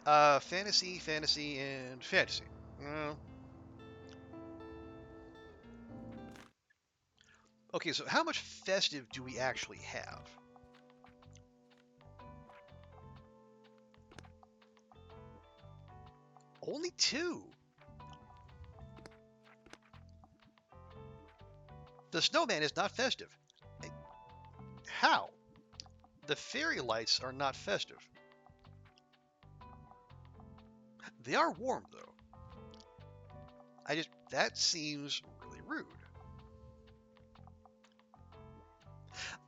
Fantasy, fantasy, and fantasy. Uh, okay, so how much festive do we actually have? Only two. The snowman is not festive. How? The fairy lights are not festive. They are warm, though. That seems really rude.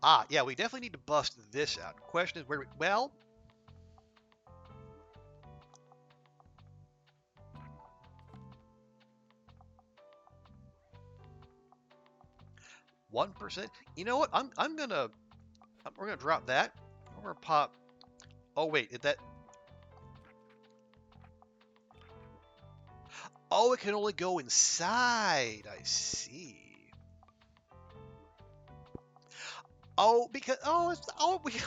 Ah, yeah, we definitely need to bust this out. Question is, well, 1%. You know what? We're gonna drop that. We're gonna pop. Oh wait, is that? Oh, it can only go inside. I see. Oh, because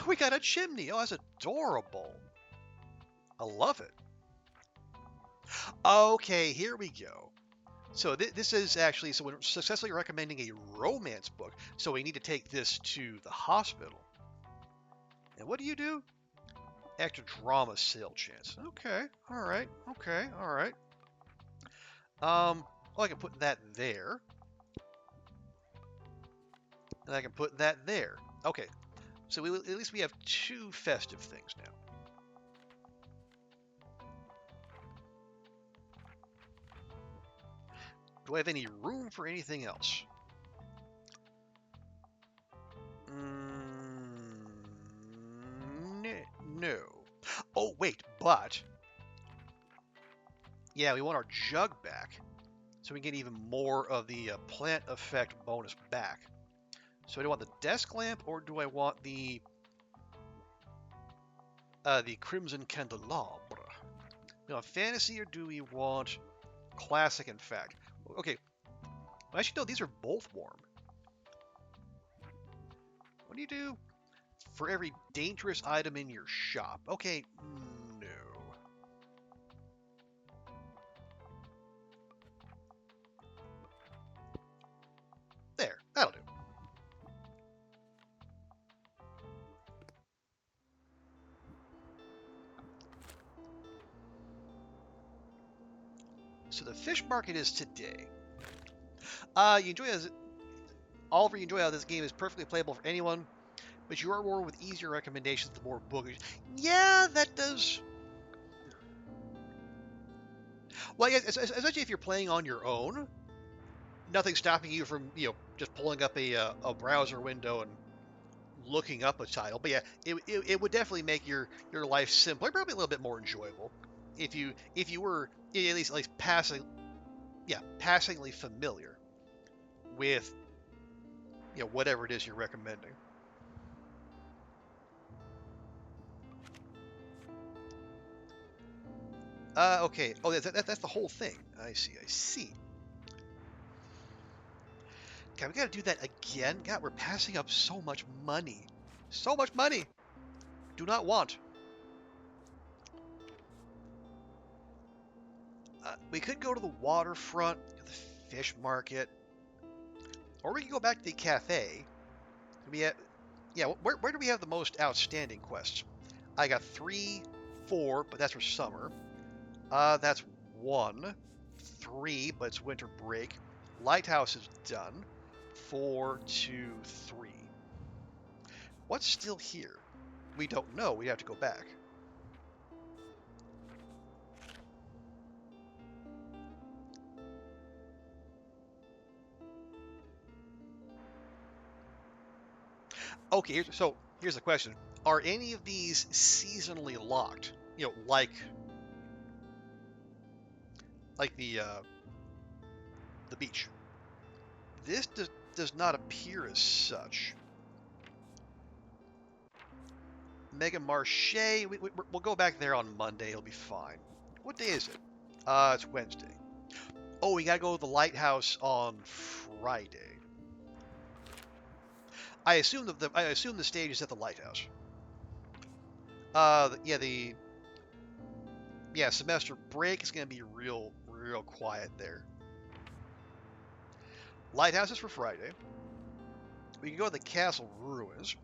we got a chimney. Oh, that's adorable. I love it. Okay, here we go. So this is actually, so we're successfully recommending a romance book. So we need to take this to the hospital. And what do you do? Extra drama sale chance. Okay, all right, okay, all right. Well, I can put that there, and I can put that there. Okay, so at least we have two festive things now. Do I have any room for anything else? No. Oh, wait, but yeah, we want our jug back so we can get even more of the plant effect bonus back. So do I want the desk lamp or do I want the crimson candelabra? Do we want fantasy or do we want classic and fact? Okay, well, actually no, these are both warm. What do you do for every dangerous item in your shop? Okay, no. There, that'll do. So the fish market is today. You enjoy as Oliver, you enjoy how this game is perfectly playable for anyone, but you are rewarded with easier recommendations the more bookish. Yeah, that does. Well, yeah, especially if you're playing on your own, nothing's stopping you from just pulling up a browser window and looking up a title. But yeah, it would definitely make your life simpler, probably a little bit more enjoyable if you were at least passingly familiar with whatever it is you're recommending. Okay. Oh, that's the whole thing. I see. I see. God, we gotta do that again. God, we're passing up so much money. So much money. Do not want. We could go to the waterfront, to the fish market, or we could go back to the cafe. We have, yeah. Where do we have the most outstanding quests? I got 3, 4, but that's for summer. That's 1, 3, but it's winter break. Lighthouse is done. 4, 2, 3. What's still here? We don't know. We have to go back. Okay, so here's the question: are any of these seasonally locked? Like the beach. This does not appear as such. Mega Marche, we'll go back there on Monday. It'll be fine. What day is it? It's Wednesday. Oh, we gotta go to the lighthouse on Friday. I assume the stage is at the lighthouse. Yeah, Yeah, semester break is going to be real quiet there. Lighthouses for Friday. We can go to the castle ruins,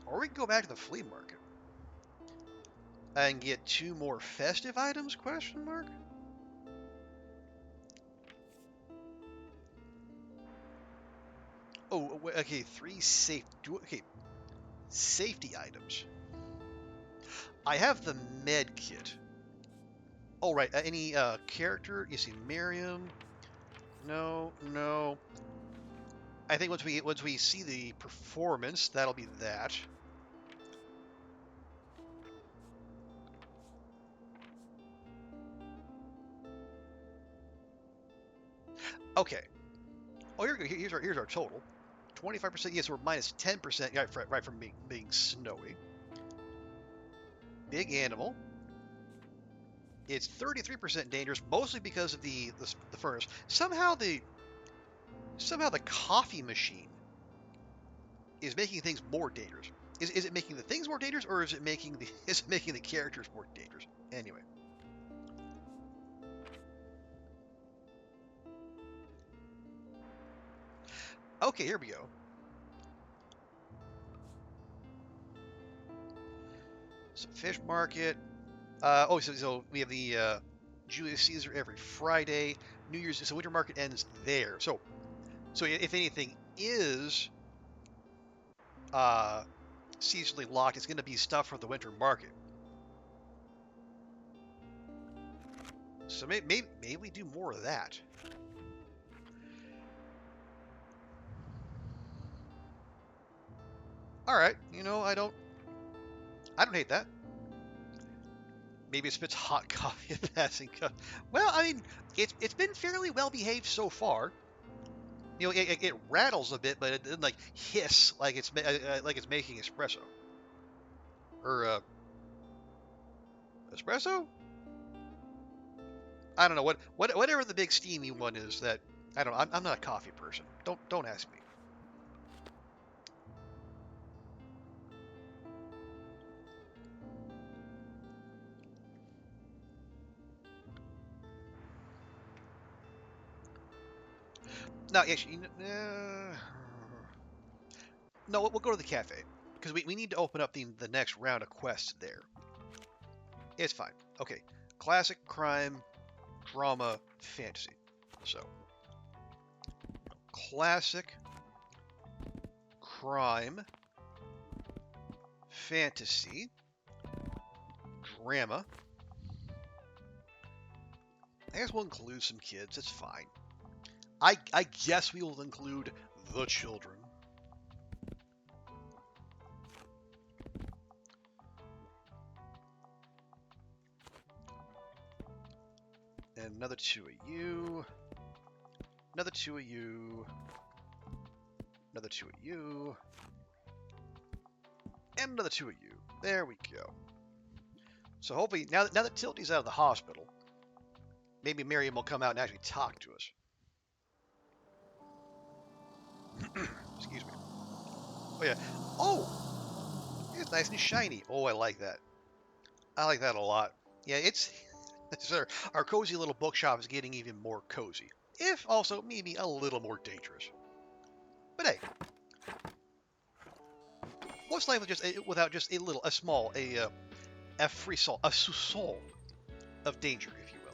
or we can go back to the flea market and get 2 more festive items? Question mark. Oh, okay. 3 safe. Okay, safety items. I have the med kit. Oh right. Any character? You see Miriam. No, no. I think once we see the performance, that'll be that. Okay. Oh, here's our total. 25%. Yes, we're minus 10%. Yeah, right from being snowy. Big animal. It's 33% dangerous, mostly because of the furnace. Somehow the coffee machine is making things more dangerous. Is it making the things more dangerous, or is it making the characters more dangerous? Anyway. Okay, here we go. So fish market. So we have the Julius Caesar every Friday. New Year's. So winter market ends there. So if anything is seasonally locked, it's going to be stuff for the winter market. So maybe we do more of that. All right, I don't hate that. Maybe it spits hot coffee in passing cup. Well, I mean, it's been fairly well behaved so far. It rattles a bit, but it doesn't like hiss like it's making espresso or espresso. I don't know whatever the big steamy one is. That I don't know. I'm not a coffee person. Don't ask me. No, actually, no. We'll go to the cafe because we need to open up the next round of quests there. It's fine. Okay, classic crime, drama, fantasy. So, classic crime, fantasy, drama. I guess we'll include some kids. It's fine. I guess we will include the children. And another 2 of you. Another 2 of you. Another 2 of you. And another 2 of you. There we go. So hopefully, now that Tildy's out of the hospital, maybe Miriam will come out and actually talk to us. Excuse me. Oh, yeah. Oh! It's nice and shiny. Oh, I like that. I like that a lot. Yeah, it's our cozy little bookshop is getting even more cozy. If also maybe a little more dangerous. But hey, what's life without just a small, a frisson, a soupçon of danger, if you will.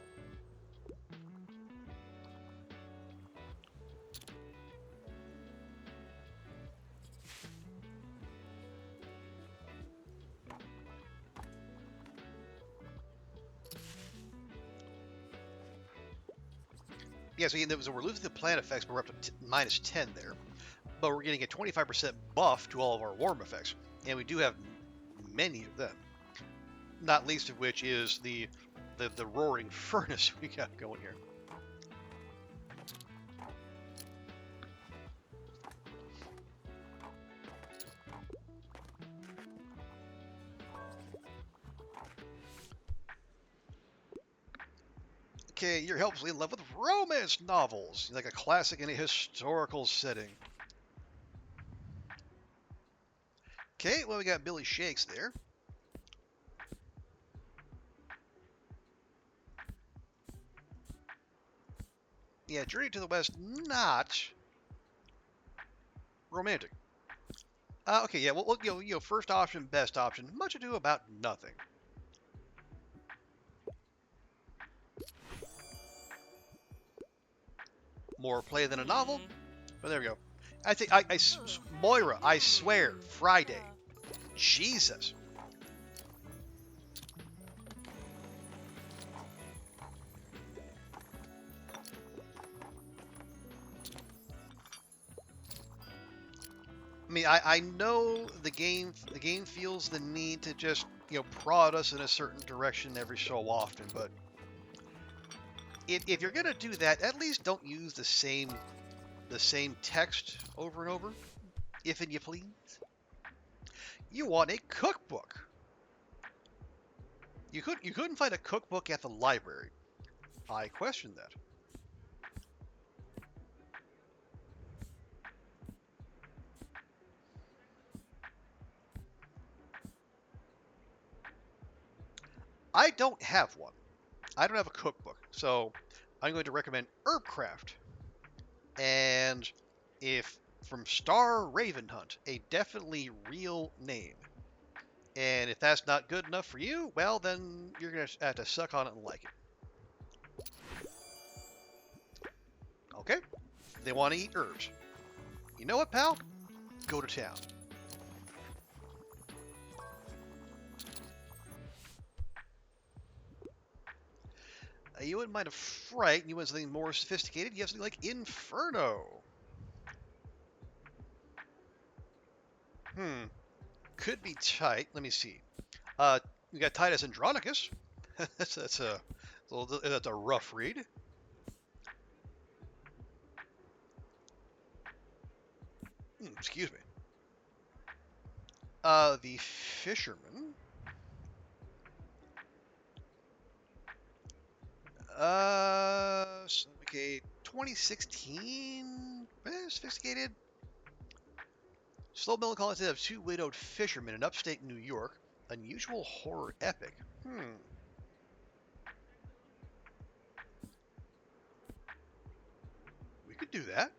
Yeah, so we're losing the plant effects, but we're up to minus 10 there. But we're getting a 25% buff to all of our warm effects, and we do have many of them. Not least of which is the roaring furnace we got going here. Okay, you're helplessly in love with romance novels, like a classic in a historical setting. Okay, well, we got Billy Shakes there. Yeah, Journey to the West, not romantic. Okay, yeah, well, first option, best option. Much ado about nothing. More play than a novel. But there we go. I think Moira. I swear, Friday. Jesus. I mean, I know the game feels the need to just prod us in a certain direction every so often, but if you're gonna do that, at least don't use the same text over and over, if and you please. You want a cookbook. You couldn't find a cookbook at the library. I question that. I don't have one. I don't have a cookbook, so I'm going to recommend Herbcraft. And if from Star Ravenhunt, a definitely real name. And if that's not good enough for you, well, then you're going to have to suck on it and like it. Okay? They want to eat herbs. You know what, pal? Go to town. You wouldn't mind a fright. You want something more sophisticated. You have something like Inferno. Hmm. Could be tight. Let me see. We got Titus Andronicus. That's a rough read. Excuse me. The Fisherman. Okay, 2016. Sophisticated. Slow melancholy tale of two widowed fishermen in upstate New York. Unusual horror epic. We could do that.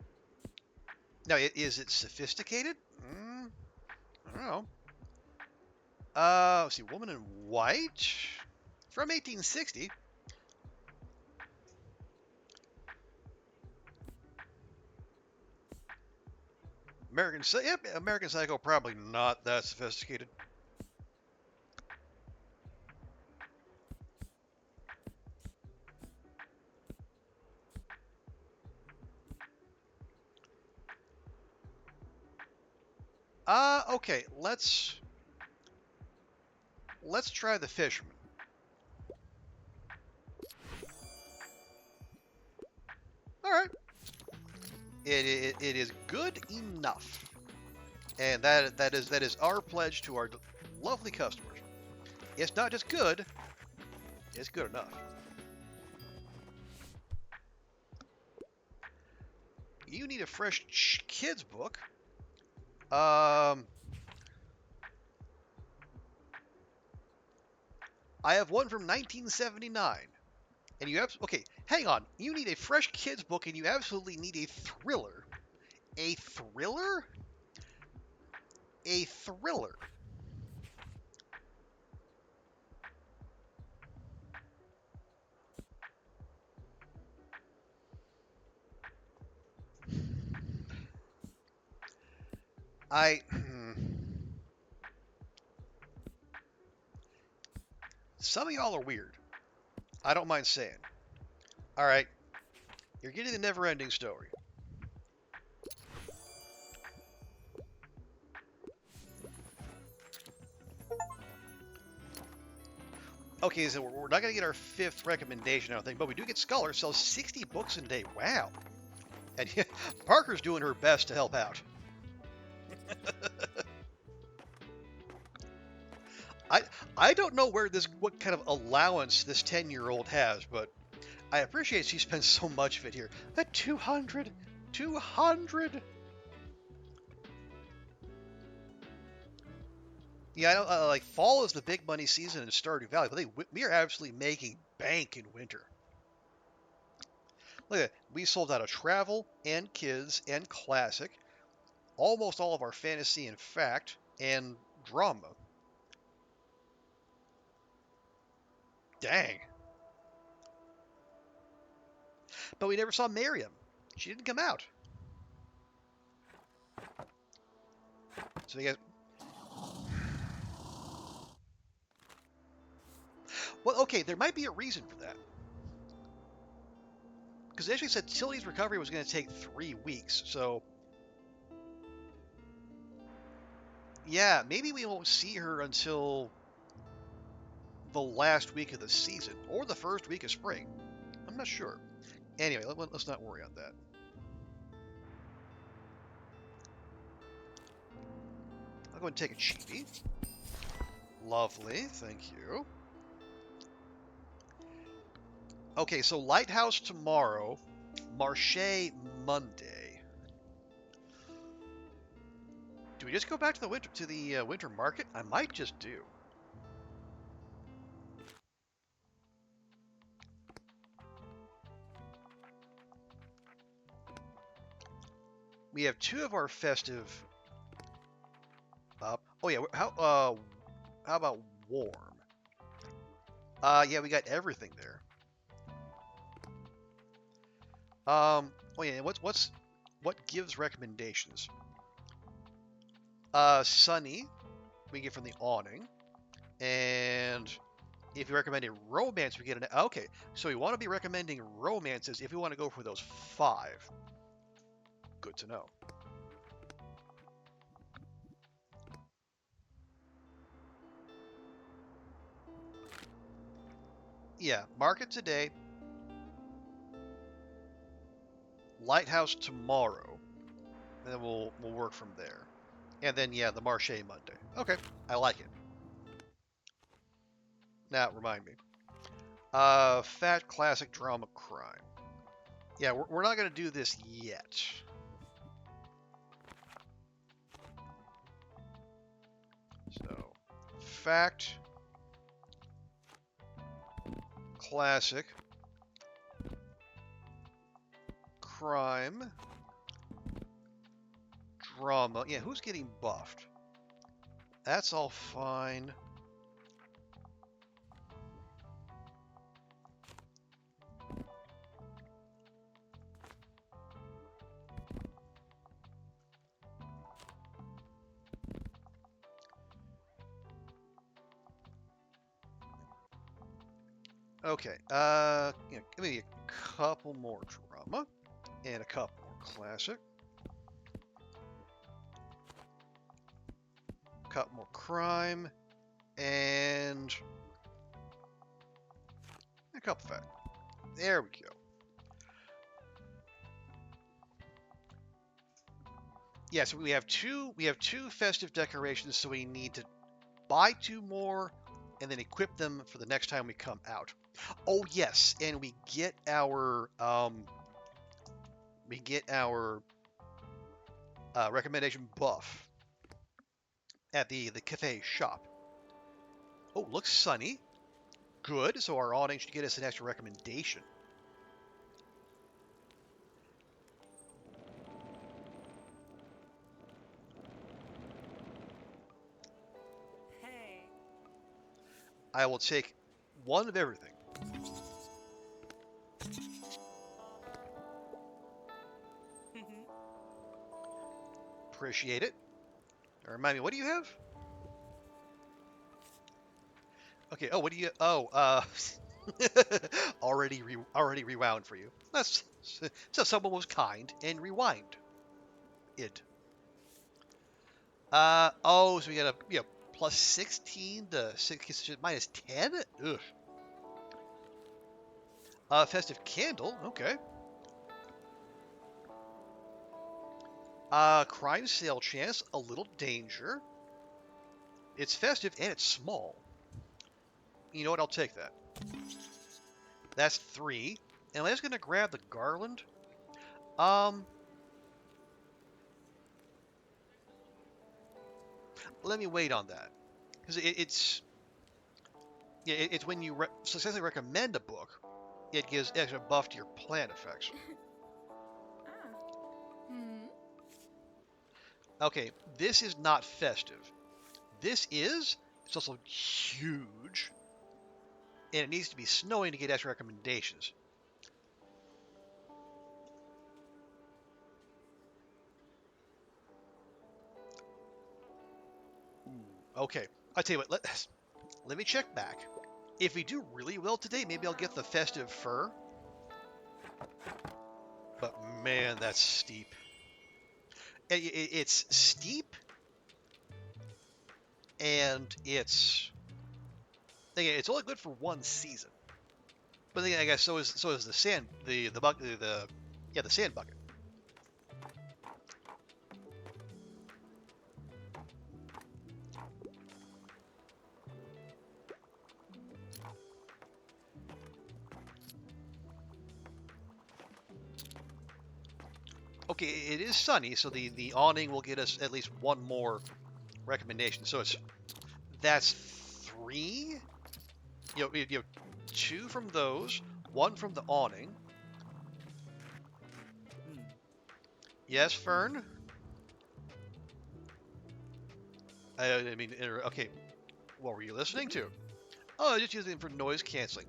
Now, is it sophisticated? I don't know. Let's see. Woman in White from 1860. American Psycho, probably not that sophisticated. Okay, let's try the Fisherman. All right, it is good enough, and that is our pledge to our lovely customers. It's not just good; it's good enough. You need a fresh kids book. Um, I have one from 1979. And you have okay, hang on. You need a fresh kids book, and you absolutely need a thriller. A thriller? A thriller. I. Some of y'all are weird. I don't mind saying. All right, you're getting the never-ending story. Okay, so we're not gonna get our fifth recommendation, I don't think, but we do get Scholar sells 60 books in a day. Wow. And Parker's doing her best to help out. I I don't know what kind of allowance this 10-year-old has, but I appreciate she spends so much of it here. At 200, 200. Yeah, I know, like fall is the big money season in Stardew Valley, but we are absolutely making bank in winter. Look at that. We sold out of travel and kids and classic, almost all of our fantasy and fact, and drama. Dang. But we never saw Miriam. She didn't come out. So you guys, well, okay, there might be a reason for that. Because they actually said Tilly's recovery was going to take 3 weeks. So, yeah, maybe we won't see her until the last week of the season or the first week of spring. I'm not sure. Anyway, let's not worry on that. I'll go and take a cheapie. Lovely, thank you. Okay, so Lighthouse tomorrow, Marché Monday. Do we just go back to the winter market? I might just do. We have two of our festive up. Oh yeah, how about warm? Yeah, we got everything there. Oh yeah, what gives recommendations? Sunny, we get from the awning, and if you recommend a romance, we get an. Okay, so we want to be recommending romances if we want to go for those 5. Good to know. Yeah, market today, Lighthouse tomorrow, and then we'll work from there. And then yeah, the Marché Monday. Okay, I like it. Now remind me. Fat classic drama crime. Yeah, we're not gonna do this yet. So, fact, classic, crime, drama. Yeah, who's getting buffed? That's all fine. Okay, give me a couple more drama and a couple more classic. A couple more crime and a couple fact. There we go. Yeah, so we have two festive decorations, so we need to buy 2 more and then equip them for the next time we come out. Oh yes, and we get our recommendation buff at the cafe shop. Oh, looks sunny. Good. So our awning should get us an extra recommendation. Hey. I will take 1 of everything. Appreciate it. Now remind me, what do you have? Okay. Oh, what do you? Oh, already rewound for you. That's so someone was kind and rewind it. Oh, so we got a plus 16 to 6 minus 10. Ugh. Festive candle. Okay. Crime sale chance. A little danger. It's festive and it's small. You know what? I'll take that. That's 3. And I'm just gonna grab the garland. Let me wait on that because it's when you successfully recommend a book, it gives extra buff to your plant effects. Okay, this is not festive. This is. It's also huge. And it needs to be snowing to get extra recommendations. Okay, I'll tell you what, let me check back. If we do really well today, maybe I'll get the festive fur. But man, that's steep. It's steep, and it's only good for one season. But then I guess so is the sand the bucket the sand bucket. Okay, it is sunny, so the awning will get us at least one more recommendation. So that's 3. You know, 2 from those, 1 from the awning. Yes, Fern. I mean, okay. What were you listening to? Oh, just using them for noise canceling.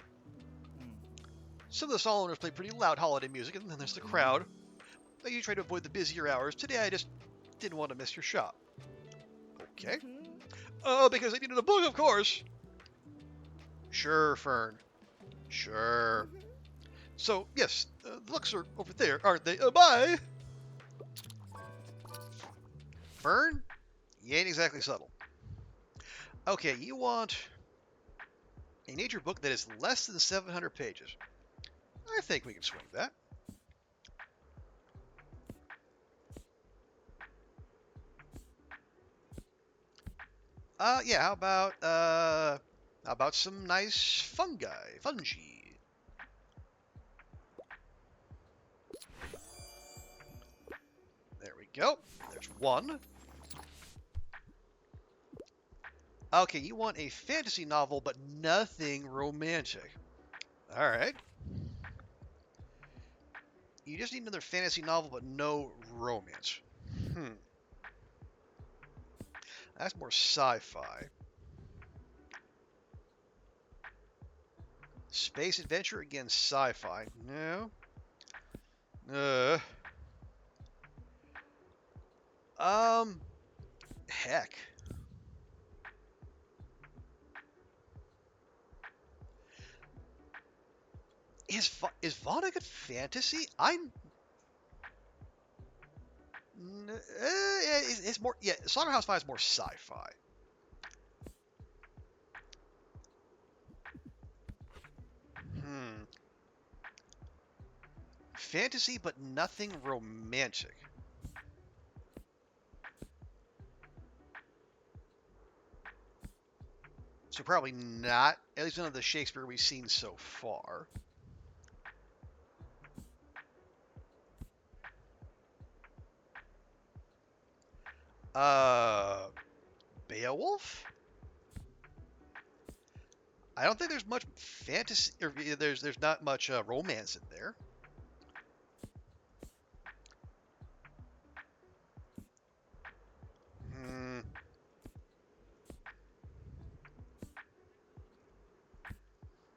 Some of the stall owners play pretty loud holiday music, and then there's the crowd. You try to avoid the busier hours. Today, I just didn't want to miss your shop. Okay. Oh, because I needed a book, of course. Sure, Fern. Sure. So, yes, the books are over there, aren't they? Bye! Fern? You ain't exactly subtle. Okay, you want a nature book that is less than 700 pages. I think we can swing that. Yeah, how about some nice fungi? There we go. There's 1. Okay, you want a fantasy novel, but nothing romantic. All right. You just need another fantasy novel, but no romance. That's more sci-fi. Space adventure, again, sci-fi. No. Heck. Is Vaughn a good fantasy? It's more, yeah, Slaughterhouse 5 is more sci-fi. Fantasy, but nothing romantic. So probably not, at least none of the Shakespeare we've seen so far. Beowulf? I don't think there's much fantasy, or there's not much romance in there.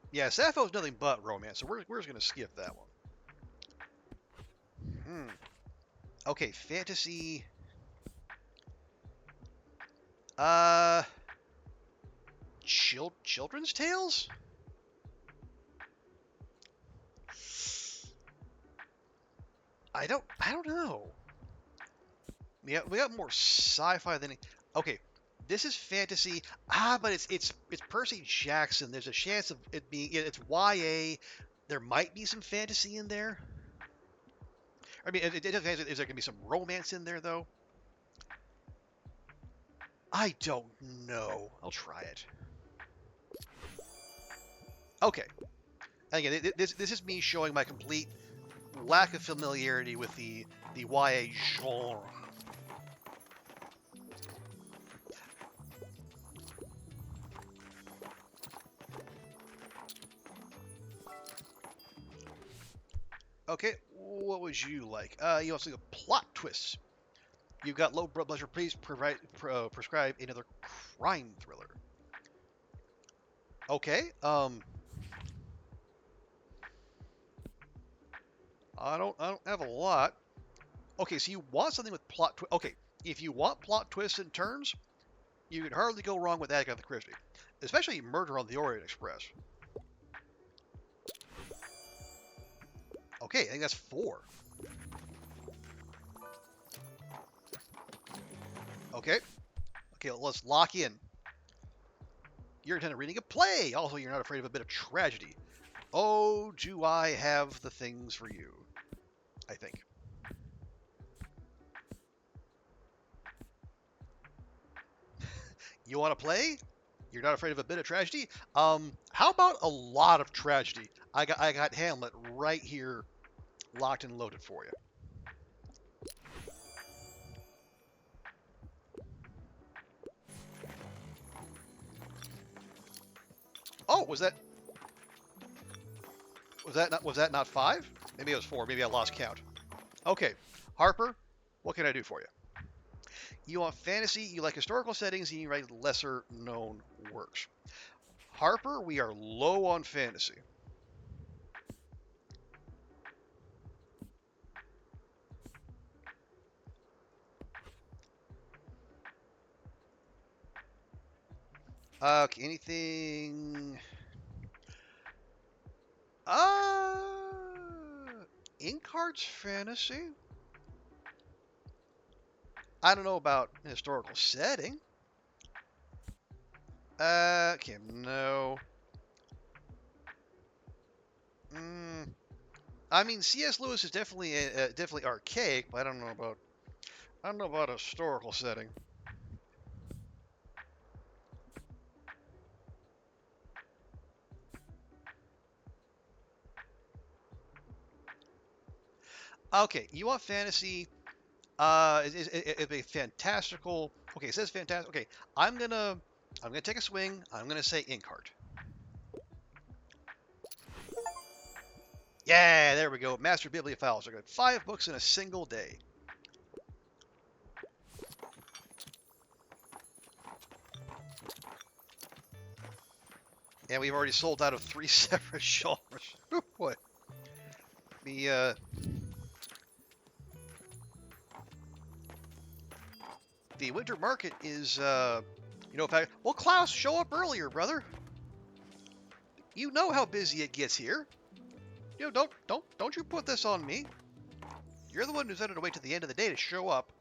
Yeah, Sappho's nothing but romance, so we're just gonna skip that one. Okay, fantasy. Children's tales? I don't know. Yeah, we got more sci-fi than. Okay, this is fantasy. But it's Percy Jackson. There's a chance of it being. It's YA. There might be some fantasy in there. I mean, is there gonna be some romance in there though? I don't know. I'll try it. Okay. Again, this is me showing my complete lack of familiarity with the YA genre. Okay, what would you like? You also got plot twists. You've got low blood pressure. Please prescribe another crime thriller. Okay. I don't have a lot. Okay, so you want something with plot twist. Okay, if you want plot twists and turns, you can hardly go wrong with Agatha Christie, especially Murder on the Orient Express. Okay, I think that's 4. Okay, okay, let's lock in. You're intended reading a play. Also, you're not afraid of a bit of tragedy. Oh, do I have the things for you? I think. You want to play? You're not afraid of a bit of tragedy? How about a lot of tragedy? I got Hamlet right here, locked and loaded for you. Oh, was that not 5? Maybe it was 4. Maybe I lost count. Okay, Harper, what can I do for you? You want fantasy, you like historical settings, and you write lesser known works. Harper, we are low on fantasy. Okay, anything? Inkart's fantasy? I don't know about historical setting. Okay, no. Mm, I mean, C.S. Lewis is definitely archaic, but I don't know about a historical setting. Okay, you want fantasy? It's a fantastical. Okay, it says fantastic. Okay, I'm gonna take a swing. I'm gonna say Inkheart. Yeah, there we go. Master Bibliophiles are good. 5 books in a single day. And we've already sold out of 3 separate genres. Whew, boy. The the winter market is in fact, well, Klaus, show up earlier, brother. You know how busy it gets here. Don't you put this on me. You're the one who's had to wait to the end of the day to show up.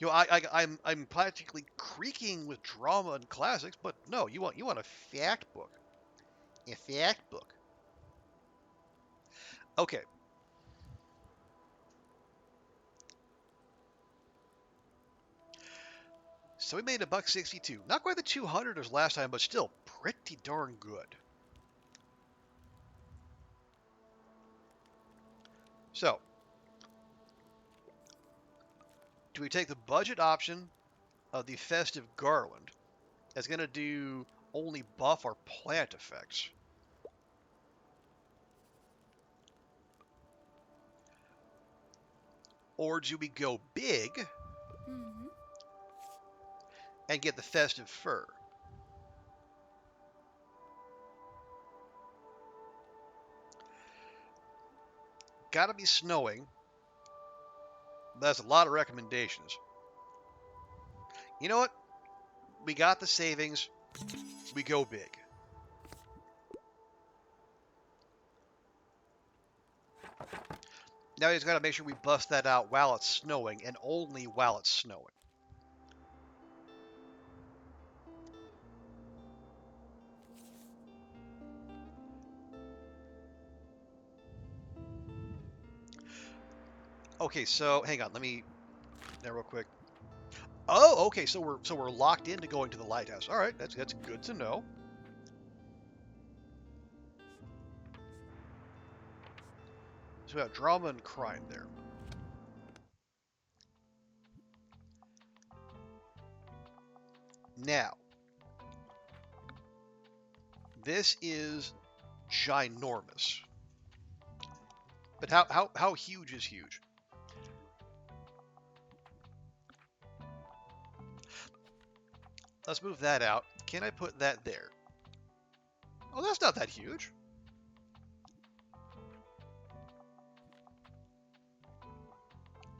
I'm practically creaking with drama and classics, but no, you want a fact book. A fact book. Okay. So we made a buck 62. Not quite the 200 as last time, but still pretty darn good. So, do we take the budget option of the festive garland that's going to do only buff or plant effects? Or do we go big and get the festive fur? Gotta be snowing. That's a lot of recommendations. You know what? We got the savings. We go big. Now we just gotta make sure we bust that out while it's snowing and only while it's snowing. Okay, so hang on, let me there real quick. Oh, okay, so we're locked into going to the lighthouse. All right, that's good to know. So we have drama and crime there. Now, this is ginormous. But how huge is huge? Let's move that out. Can I put that there? Oh, that's not that huge.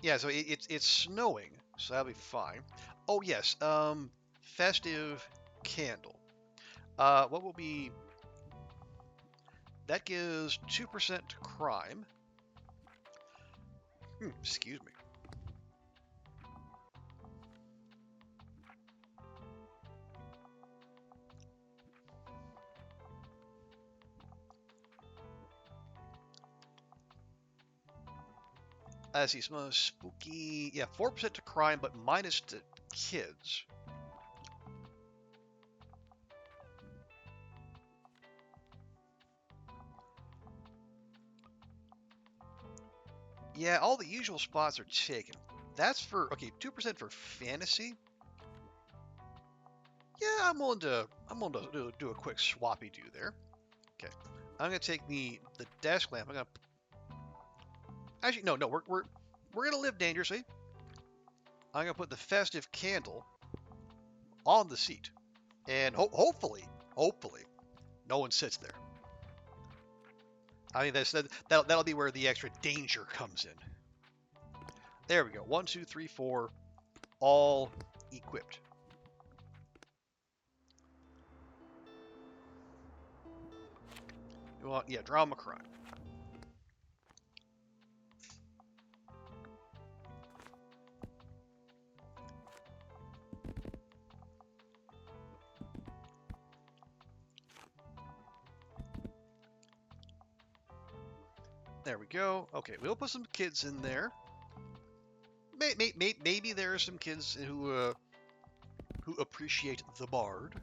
Yeah, so it's snowing, so that'll be fine. Oh yes, festive candle. What will be? That gives 2% to crime. Excuse me. I see some spooky. Yeah, 4% to crime, but minus to kids. Yeah, all the usual spots are taken. That's for okay, 2% for fantasy. Yeah, I'm willing to do a quick swappy do there. Okay, I'm gonna take the desk lamp. I'm gonna actually no, we're gonna live dangerously. I'm gonna put the festive candle on the seat, and hopefully, no one sits there. I mean, that'll be where the extra danger comes in. There we go. 1, 2, 3, 4, all equipped. You want, yeah, drama crime. There we go. Okay, we'll put some kids in there. Maybe there are some kids who appreciate the bard.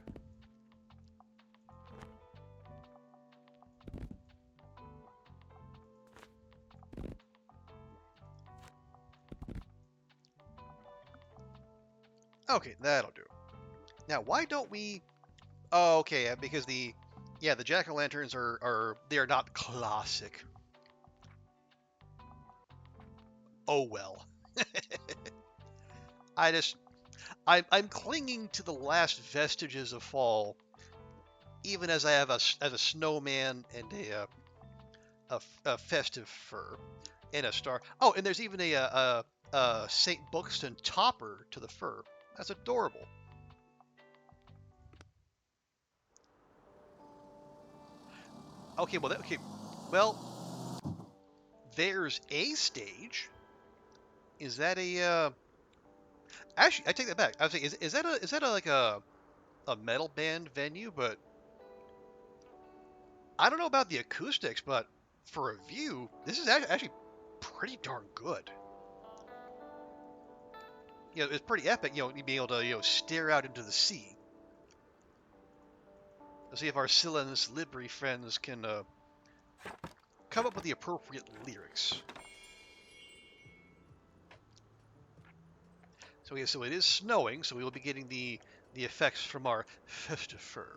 Okay, that'll do. Now, why don't we? Oh, okay, because the jack-o'-lanterns they are not classic. Oh well. I just I'm clinging to the last vestiges of fall, even as I have as a snowman and a festive fur and a star. Oh, and there's even a Saint Bookston topper to the fur. That's adorable. Okay, well, there's a stage. Is that actually, I take that back. I was saying, is that like a metal band venue? But I don't know about the acoustics, but for a view, this is actually pretty darn good. It's pretty epic. You'd be able to stare out into the sea. Let's see if our Silence Libri friends can come up with the appropriate lyrics. So so it is snowing, so we will be getting the effects from our festive fur.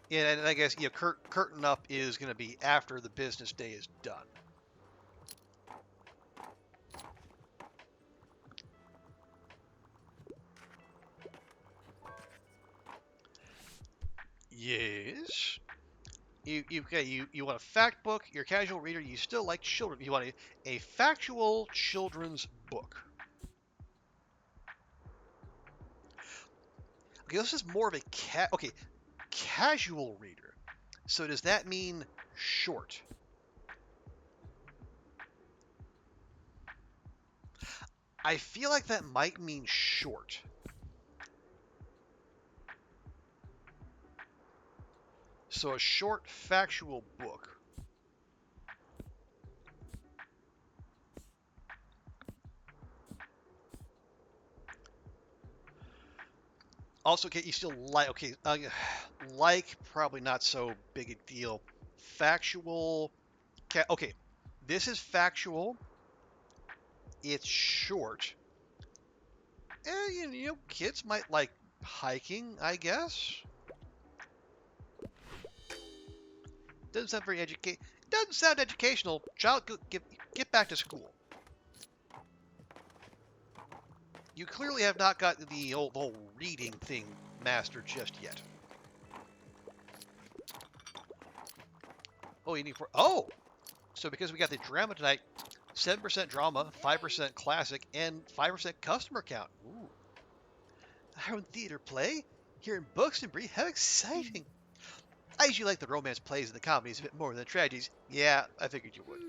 Yeah, and I guess curtain up is going to be after the business day is done. Yes. You want a fact book. You're a casual reader. You still like children. You want a factual children's book. Okay, this is more of a casual reader. So does that mean short? I feel like that might mean short. So a short factual book. Also, okay, you still like like probably not so big a deal. Factual. Okay, this is factual. It's short. And kids might like hiking, I guess. Doesn't sound very Doesn't sound educational. Child, get back to school. You clearly have not got the whole reading thing mastered just yet. Oh, you need for so because we got the drama tonight, 7% drama, 5% classic, and 5% customer count. Ooh. Our own theater play here in Bookstonbury. How exciting! I usually like the romance plays and the comedies a bit more than the tragedies. Yeah, I figured you would.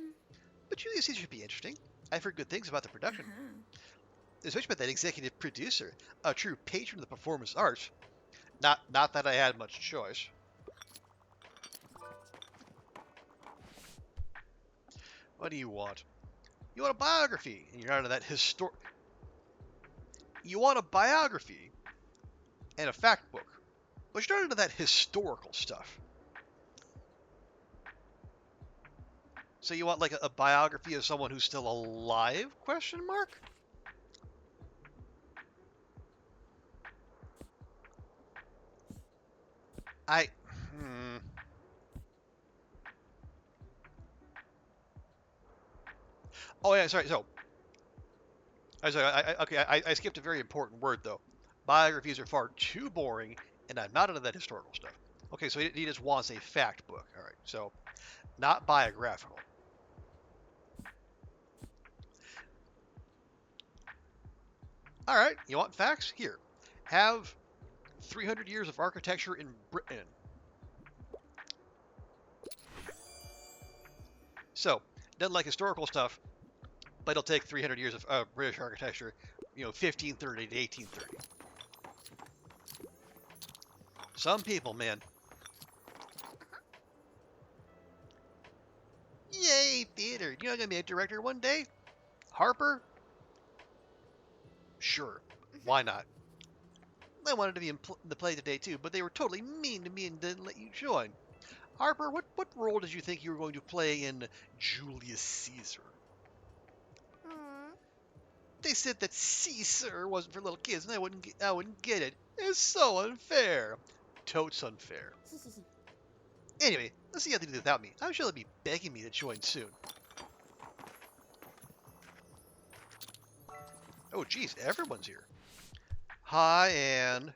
But Julius Caesar should be interesting. I've heard good things about the production. Especially about that executive producer, a true patron of the performance arts. Not that I had much choice. What do you want? You want a biography, and you're out of that You want a biography and a fact book, but you're not into that historical stuff. So you want like a biography of someone who's still alive? Question mark. I. Hmm. Oh yeah, sorry. So I skipped a very important word though. Biographies are far too boring, and I'm not into that historical stuff. Okay, so he just wants a fact book. All right, so not biographical. All right, you want facts? Here, have 300 years of architecture in Britain. So, doesn't like historical stuff, but it'll take 300 years of British architecture, 1530 to 1830. Some people, man. Yay, theater. You're not going to be a director one day? Harper? Sure. Why not? I wanted to be in the play today too, but they were totally mean to me and didn't let you join. Harper, what role did you think you were going to play in Julius Caesar? They said that Caesar wasn't for little kids, and I wouldn't get it. It's so unfair. Totes unfair. Anyway, let's see how they do without me. I'm sure they'll be begging me to join soon. Oh, geez, everyone's here. Hi, Anne.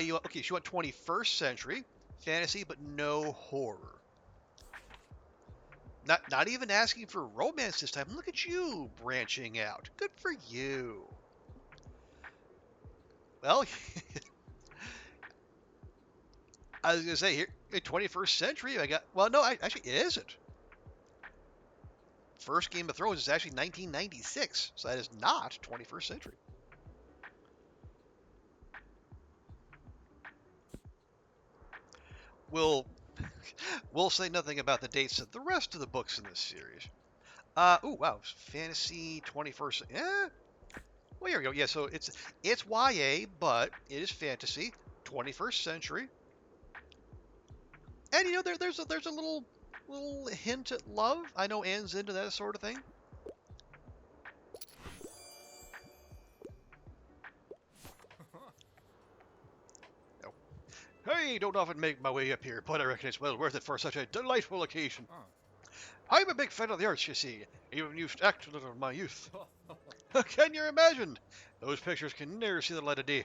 She went 21st century fantasy, but no horror. Not even asking for romance this time. Look at you branching out. Good for you. Well, I was gonna say here, 21st century. Actually, it isn't. First Game of Thrones is actually 1996, so that is not 21st century. We'll we'll say nothing about the dates of the rest of the books in this series. Oh wow, fantasy 21st. Yeah. Well, here we go. Yeah, so it's YA, but it is fantasy 21st century. And there's a little hint at love. I know Anne's into that sort of thing. No. Hey, don't often make my way up here, but I reckon it's well worth it for such a delightful occasion. I'm a big fan of the arts, you see. Even used to act a little in my youth. Can you imagine? Those pictures can never see the light of day.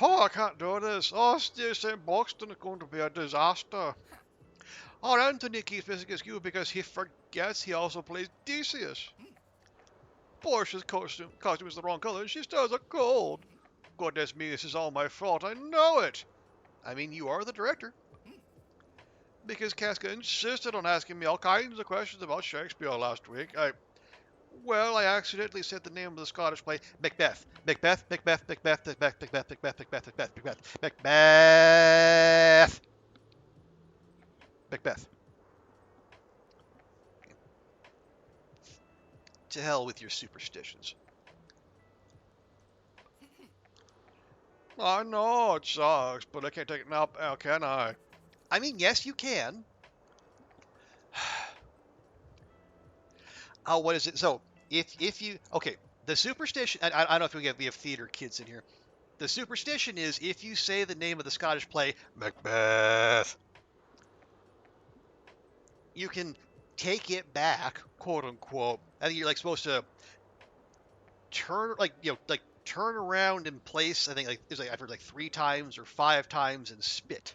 Oh, I can't do this. Oh, St. Boxton is going to be a disaster. Our Anthony keeps missing his cue because he forgets he also plays Decius. Portia's costume is the wrong color and she still has a cold. Goodness me, this is all my fault. I know it. I mean, you are the director. Because Casca insisted on asking me all kinds of questions about Shakespeare last week. I accidentally said the name of the Scottish play, Macbeth. Macbeth, Macbeth, Macbeth, Macbeth, Macbeth, Macbeth, Macbeth, Macbeth, Macbeth, Macbeth. Macbeth. To hell with your superstitions. I know it sucks, but I can't take it now, can I? I mean, yes, you can. Oh, what is it? So, if you the superstition, I don't know if we have theater kids in here. The superstition is if you say the name of the Scottish play, Macbeth, you can take it back, quote unquote. I think you're like supposed to turn, turn around in place. I think like there's like I've heard like 3 times or 5 times and spit.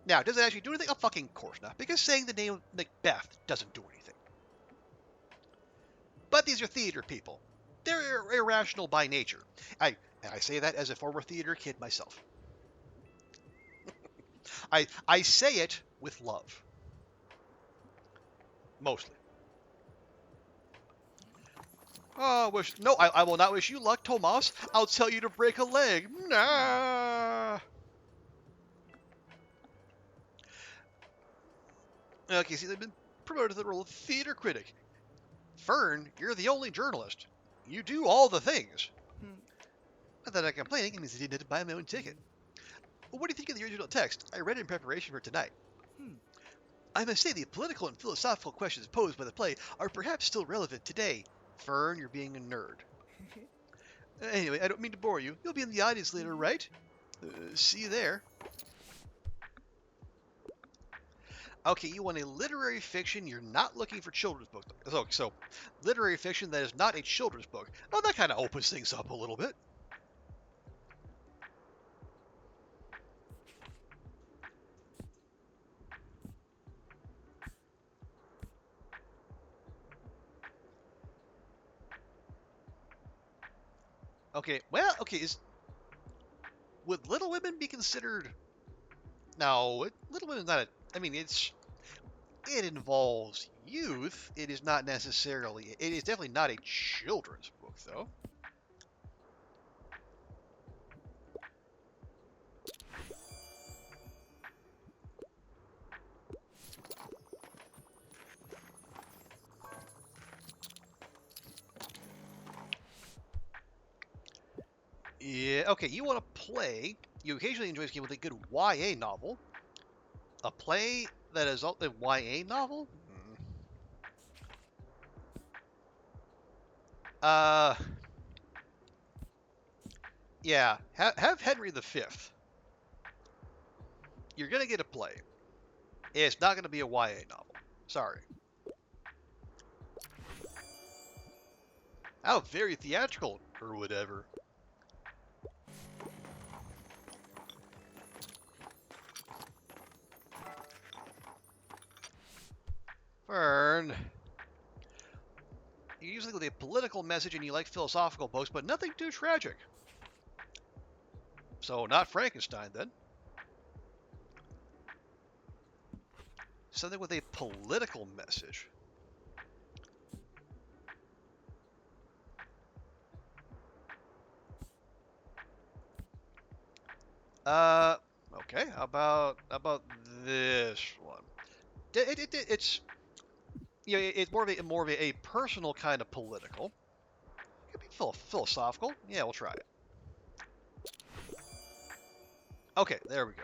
Now, does it actually do anything? Oh, fucking course not, because saying the name of Macbeth doesn't do anything. But these are theater people. They're irrational by nature. And I say that as a former theater kid myself. I say it with love. Mostly. Oh, I will not wish you luck, Tomas. I'll tell you to break a leg. Nah. Okay, see, they've been promoted to the role of theater critic. Fern, you're the only journalist. You do all the things. Not that I'm complaining, it means I didn't have to buy my own ticket. Well, what do you think of the original text? I read it in preparation for tonight. I must say the political and philosophical questions posed by the play are perhaps still relevant today. Fern, you're being a nerd. Anyway, I don't mean to bore you. You'll be in the audience later, right? See you there. Okay, you want a literary fiction. You're not looking for children's books. So literary fiction that is not a children's book. Oh, that kind of opens things up a little bit. Okay, well, okay, would Little Women be considered? No, Little Women's not a. I mean, it involves youth. It is not necessarily. It is definitely not a children's book, though. Yeah. Okay, you want to play. You occasionally enjoy this game with a good YA novel. A play that is a YA novel. Uh. Yeah. Have Henry V. You're gonna get a play. It's not gonna be a YA novel. Sorry. How very theatrical or whatever. Fern. You usually with a political message and you like philosophical books, but nothing too tragic. So not Frankenstein then. Something with a political message. Okay. How about this one? It's it's more of a personal kind of political. It could be philosophical. Yeah, we'll try it. Okay, there we go.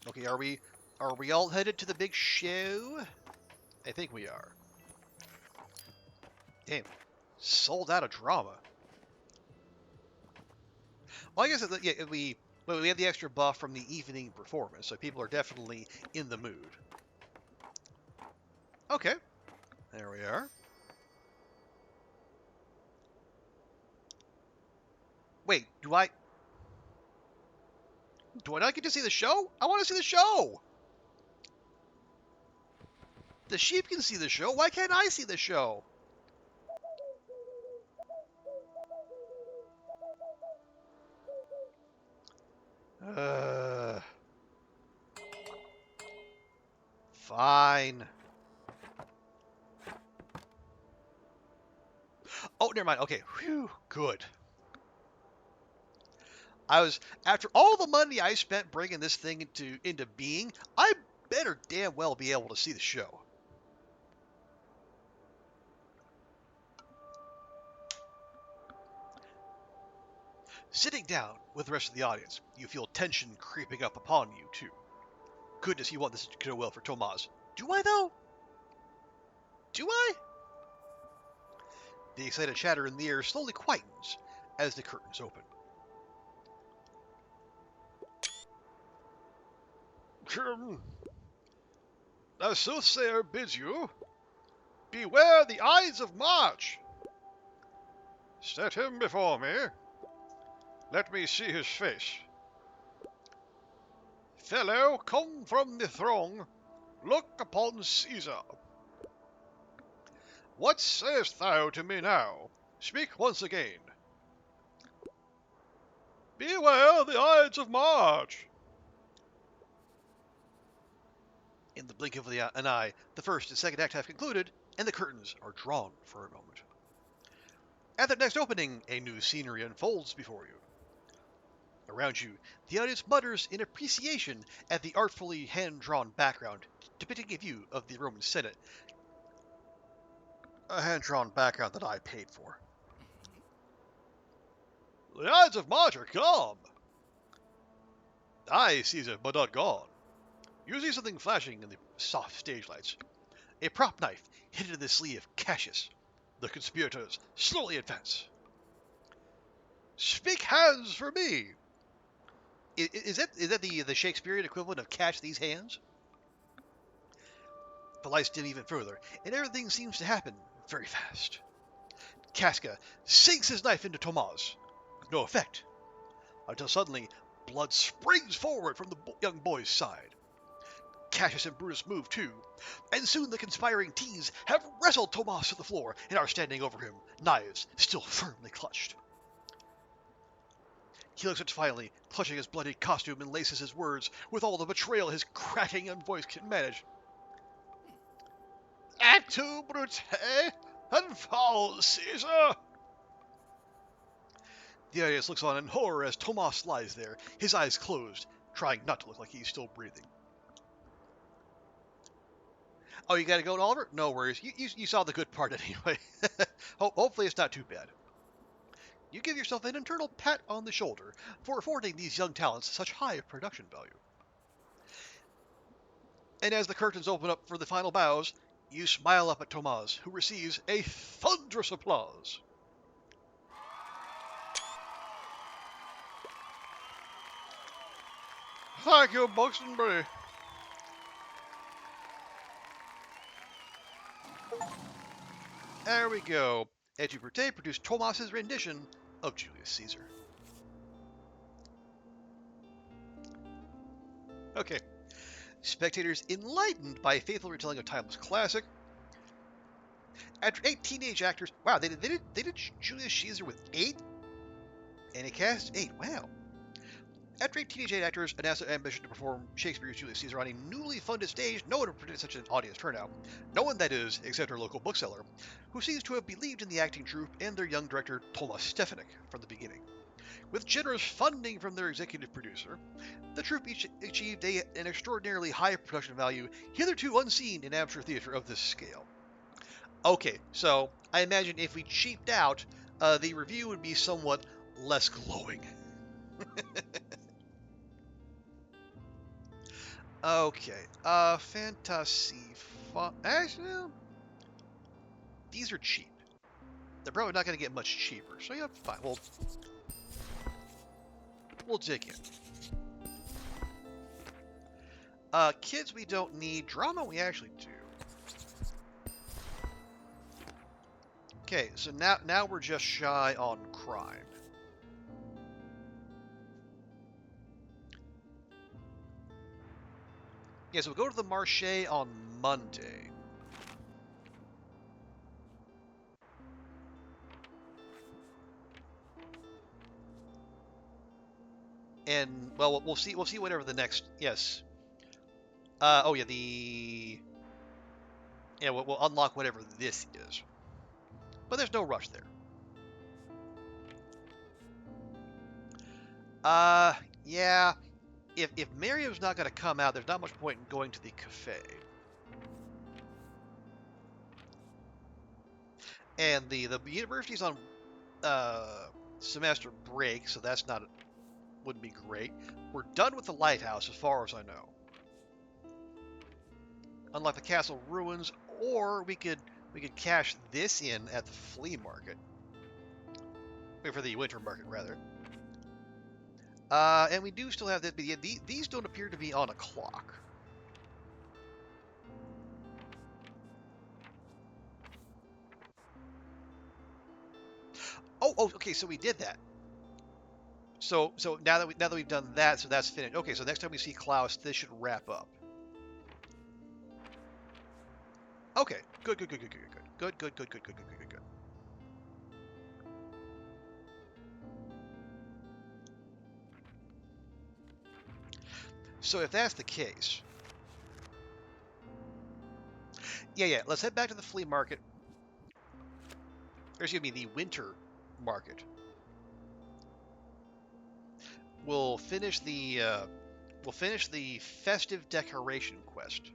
Okay, are we all headed to the big show? I think we are. Damn, sold out of drama. Well, I guess yeah, we have the extra buff from the evening performance, so people are definitely in the mood. Okay, there we are. Wait, do I not get to see the show? I want to see the show! The sheep can see the show. Why can't I see the show? Fine. Oh, never mind. Okay. Whew. Good. After all the money I spent bringing this thing into being, I better damn well be able to see the show. Sitting down with the rest of the audience, you feel tension creeping up upon you, too. Goodness, you want this to go well for Tomas. Do I, though? Do I? The excited chatter in the air slowly quietens as the curtains open. The soothsayer bids you, beware the Ides of March. Set him before me. Let me see his face. Fellow, come from the throng, look upon Caesar. What sayest thou to me now? Speak once again. Beware the Ides of March. In the blink of an eye, the first and second act have concluded, and the curtains are drawn for a moment. At the next opening, a new scenery unfolds before you. Around you, the audience mutters in appreciation at the artfully hand-drawn background depicting a view of the Roman Senate. A hand-drawn background that I paid for. The Ides of March are come. Aye, Caesar, but not gone. You see something flashing in the soft stage lights. A prop knife hidden in the sleeve of Cassius. The conspirators slowly advance. Speak hands for me! Is that the Shakespearean equivalent of catch these hands? The lights dim even further, and everything seems to happen very fast. Casca sinks his knife into Tomas, with no effect, until suddenly blood springs forward from the young boy's side. Cassius and Brutus move too, and soon the conspiring teens have wrestled Tomas to the floor and are standing over him, knives still firmly clutched. He looks at defiantly, clutching his bloody costume, and laces his words with all the betrayal his cracking young voice can manage. Actu Brute, and fall, Caesar! The audience looks on in horror as Tomas lies there, his eyes closed, trying not to look like he's still breathing. Oh, you gotta go, Oliver? No worries. You saw the good part anyway. Hopefully it's not too bad. You give yourself an internal pat on the shoulder for affording these young talents such high production value. And as the curtains open up for the final bows, you smile up at Tomas, who receives a thunderous applause. Thank you, Bookstonbury. There we go. Edu Brute produced Tomas's rendition of Julius Caesar. Okay. Spectators enlightened by a faithful retelling of timeless classic. After 8 teenage actors, wow, they did Julius Caesar with 8, and it cast 8. Wow. After 8 teenage actors announced their ambition to perform Shakespeare's Julius Caesar on a newly funded stage, no one had predicted such an audience turnout. No one, that is, except our local bookseller, who seems to have believed in the acting troupe and their young director Tomas Stefanik from the beginning. With generous funding from their executive producer, the troupe achieved an extraordinarily high production value hitherto unseen in amateur theater of this scale. Okay, so I imagine if we cheaped out, the review would be somewhat less glowing. Okay, Fantasy actually, these are cheap. They're probably not going to get much cheaper, so yeah, fine. We'll dig in. Kids we don't need. Drama we actually do. Okay, so now we're just shy on crime. Yeah, so we'll go to the Marché on Monday. And well, we'll see whatever the next yes. Oh yeah, we'll unlock whatever this is. But there's no rush there. Yeah. If Miriam's not going to come out, there's not much point in going to the cafe. And the university's on semester break, so that's wouldn't be great. We're done with the lighthouse as far as I know. unlock the castle ruins, or we could cash this in at the flea market. Wait, for the winter market rather. And we do still have that, but yeah, these don't appear to be on a clock. Oh, okay, so we did that. So now that we've done that, so that's finished. Okay, so next time we see Klaus, this should wrap up. Okay, good. So if that's the case, yeah, let's head back to the flea market. Or excuse me, the winter market. We'll finish the festive decoration quest.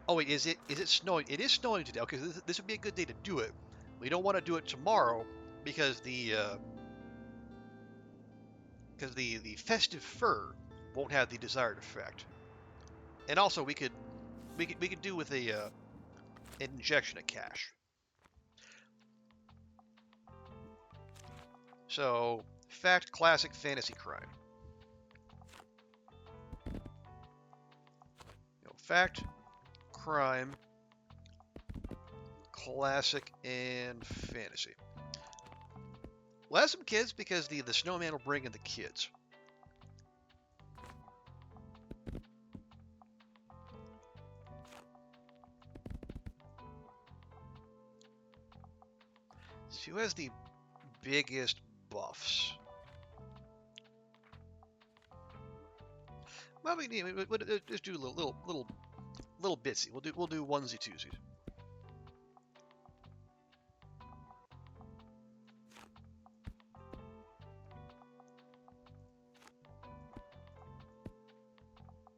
Oh wait, is it snowing? It is snowing today. Okay, this would be a good day to do it. We don't want to do it tomorrow because the festive fur won't have the desired effect. And also we could do with an injection of cash. So fact, classic, fantasy, crime. Fact, crime, classic, and fantasy. We'll have some kids because the snowman will bring in the kids. So who has the biggest buffs? Well, we just do a little bitsy. We'll do onesie twosies.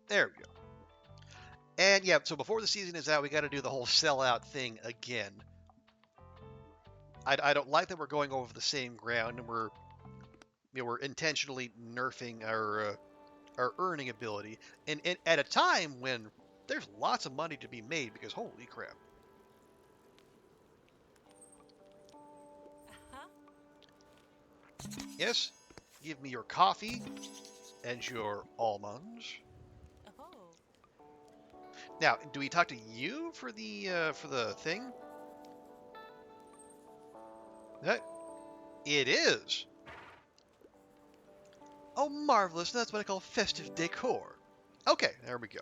There we go. And yeah, so before the season is out, we got to do the whole sellout thing again. I don't like that we're going over the same ground and we're intentionally nerfing our earning ability, and at a time when there's lots of money to be made because holy crap. Yes, give me your coffee and your almonds. Now, do we talk to you for the thing? It is. Oh, marvelous! That's what I call festive decor. Okay, there we go.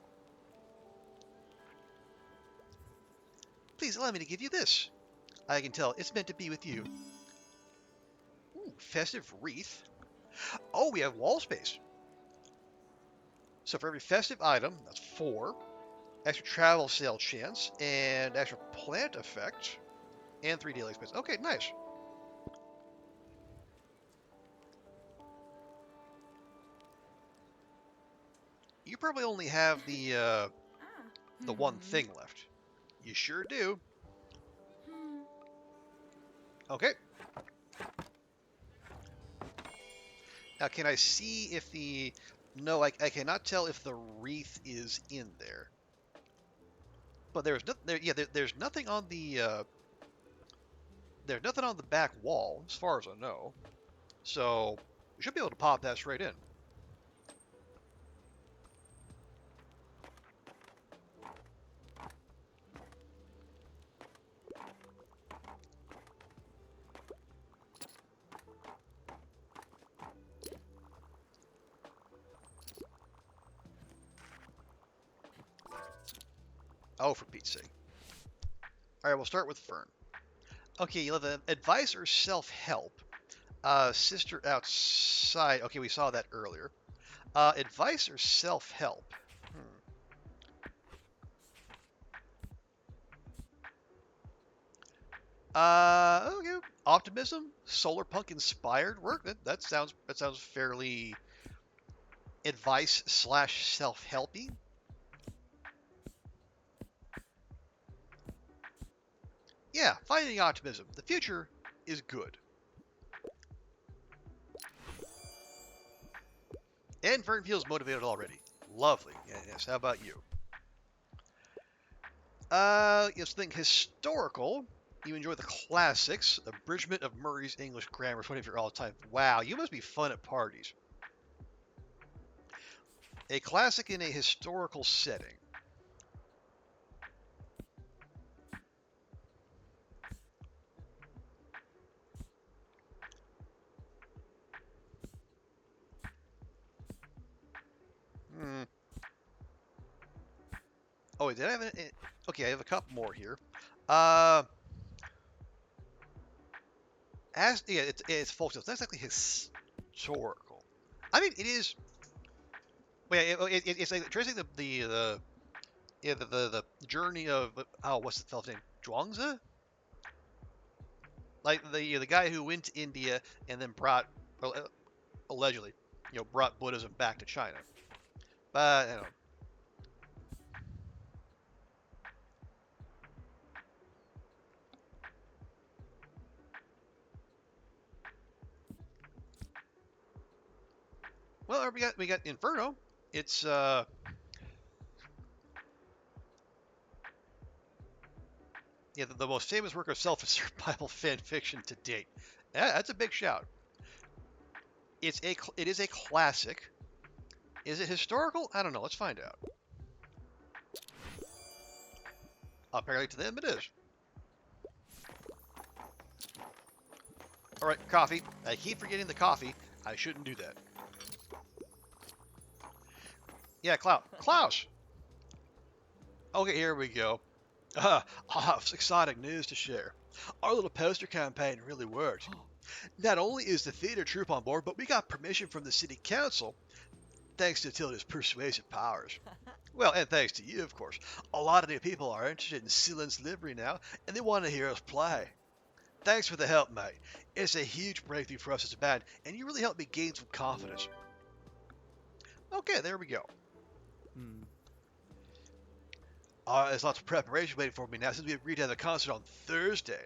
Please allow me to give you this. I can tell it's meant to be with you. Ooh, festive wreath. Oh, we have wall space. So for every festive item, that's 4. Extra travel sale chance, and extra plant effect, and 3 daily space. Okay, nice. You probably only have the one thing left. You sure do. Okay. Now, can I see if the... No, I cannot tell if the wreath is in there. But there's there's nothing on the there's nothing on the back wall, as far as I know. So we should be able to pop that straight in. Oh, for Pete's sake. All right, we'll start with Fern. Okay, you have advice or self-help. Sister outside. Okay, we saw that earlier. Advice or self-help? Okay. Optimism, solar punk inspired work. That sounds fairly advice slash self-helpy. Yeah, finding optimism. The future is good. And Vern feels motivated already. Lovely. Yes, how about you? Something historical. You enjoy the classics. Abridgment of Murray's English Grammar is one of your all-time. Wow, you must be fun at parties. A classic in a historical setting. Hmm. Oh, wait, did I have an? Okay, I have a couple more here. Uh, it's folks. It's not exactly historical. I mean, it is. Wait, it's like tracing the journey of what's the fellow's name? Zhuangzi? Like the guy who went to India and then brought, well, allegedly, brought Buddhism back to China. But you know, well, we got Inferno. It's the most famous work of self-insert Bible fan fiction to date. Yeah, that's a big shout. It is a classic. Is it historical? I don't know. Let's find out. Apparently to them it is. All right, coffee. I keep forgetting the coffee. I shouldn't do that. Yeah, Klaus. Okay, here we go. I have exciting news to share. Our little poster campaign really worked. Not only is the theater troupe on board, but we got permission from the city council, thanks to Tilda's persuasive powers. Well, and thanks to you, of course. A lot of new people are interested in Sealand's livery now, and they want to hear us play. Thanks for the help, mate. It's a huge breakthrough for us as a band, and you really helped me gain some confidence. Okay, there we go. There's lots of preparation waiting for me now since we agreed to have the concert on Thursday.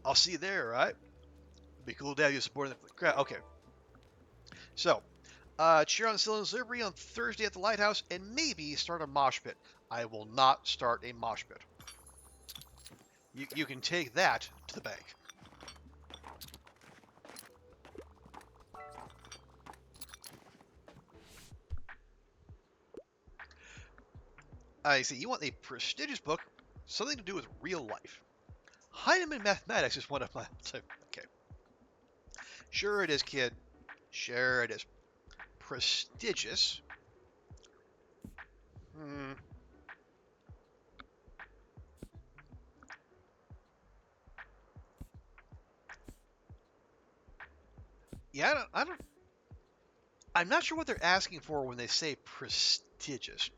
I'll see you there, all right? It'd be cool to have you supporting the crowd. Okay. So, cheer on Sealand's livery on Thursday at the Lighthouse, and maybe start a mosh pit. I will not start a mosh pit. You can take that to the bank. I see. You want a prestigious book, something to do with real life. Heinemann Mathematics is one of my... Okay. Sure it is, kid. Sure it is. Prestigious. Hmm. Yeah, I'm not sure what they're asking for when they say prestigious.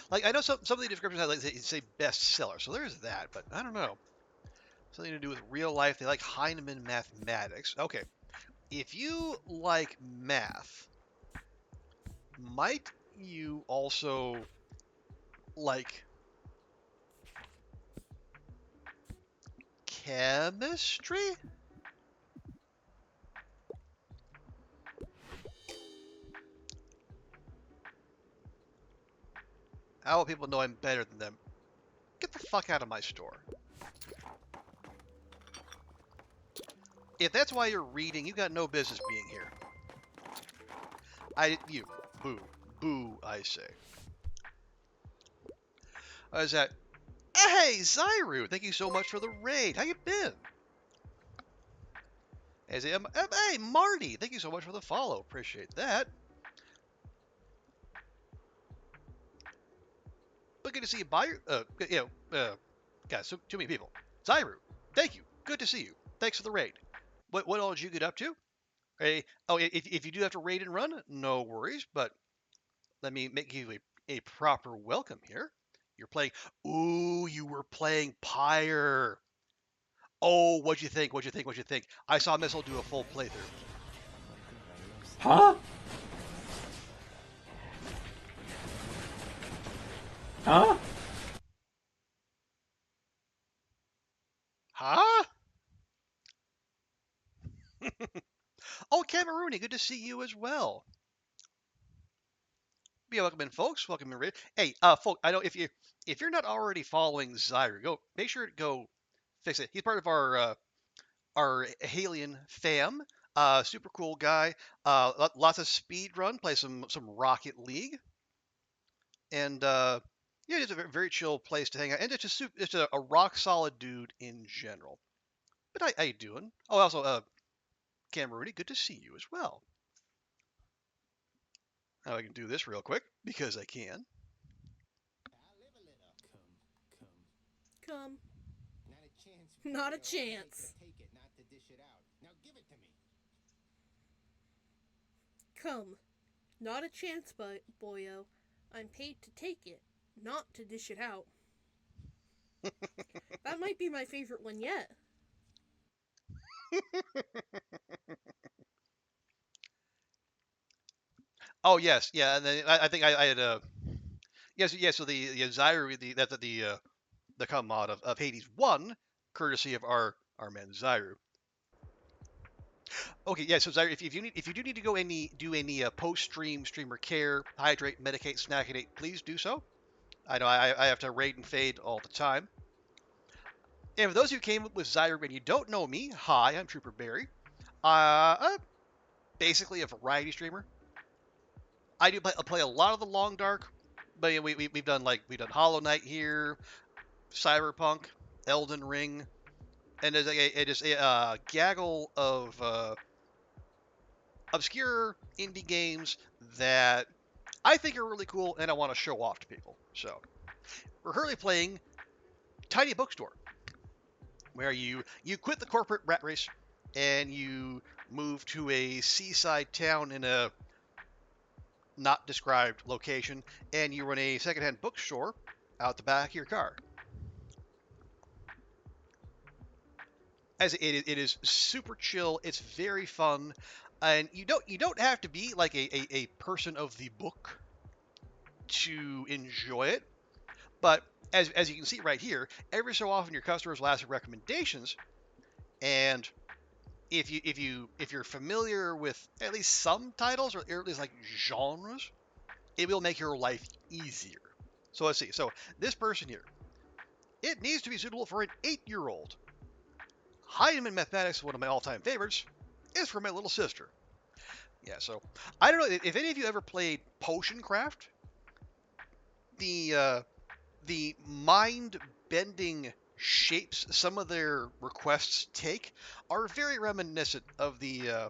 Like, I know some of the descriptions have, like, they say bestseller, so there's that, but I don't know. Something to do with real life. They like Heinemann Mathematics. Okay. If you like math, might you also like chemistry? How will people know I'm better than them? Get the fuck out of my store. If that's why you're reading, you got no business being here. Boo. Boo, I say. Is that? Hey, Zyru, thank you so much for the raid. How you been? Hey, Marty, thank you so much for the follow. Appreciate that. But good to see you, buyer. Guys, so too many people. Zyru, thank you. Good to see you. Thanks for the raid. What all did you get up to? Hey, if you do have to raid and run, no worries. But let me make you a proper welcome here. You're playing. Ooh, you were playing Pyre. Oh, what'd you think? What'd you think? What'd you think? I saw Missile do a full playthrough. Huh? Huh? Huh? Oh, Cameroony, good to see you as well. Yeah, welcome in, folks. Welcome in. Hey, folks, I know if you're not already following Zyra, go make sure to go fix it. He's part of our Halian fam. Super cool guy. Lots of speed run. Play some Rocket League, and yeah, it's a very chill place to hang out. And it's just a rock solid dude in general. But how you doing? Oh, also, Cameroon, good to see you as well. Now I can do this real quick because I can. Come. Not a chance. Come. Not a chance, boyo. I'm paid to take it, not to dish it out. That might be my favorite one yet. Oh yes, yeah, and then I think I had yes, yes. So the Zyru, that's the come mod of Hades 1, courtesy of our man Zyru. Okay, yeah. So Zyru, if you do need to go do any post streamer care, hydrate, medicate, snackate, please do so. I know I have to raid and fade all the time. And for those who came with Zyru and you don't know me, hi, I'm Trooper Barry. Basically a variety streamer. I do play a lot of the Long Dark, but yeah, we've done Hollow Knight here, Cyberpunk, Elden Ring, and there's a gaggle of obscure indie games that I think are really cool and I want to show off to people. So we're currently playing Tiny Bookstore, where you quit the corporate rat race and you move to a seaside town in a not described location, and you run a secondhand bookstore out the back of your car. As it is super chill. It's very fun, and you don't have to be like a person of the book to enjoy it. But as you can see right here, every so often your customers will ask for recommendations, and if you're familiar with at least some titles or at least like genres, it will make your life easier. So let's see. So this person here, it needs to be suitable for an 8-year-old. Heinemann Mathematics, one of my all-time favorites, is for my little sister. Yeah, so I don't know if any of you ever played Potion Craft. The mind-bending shapes some of their requests take are very reminiscent of the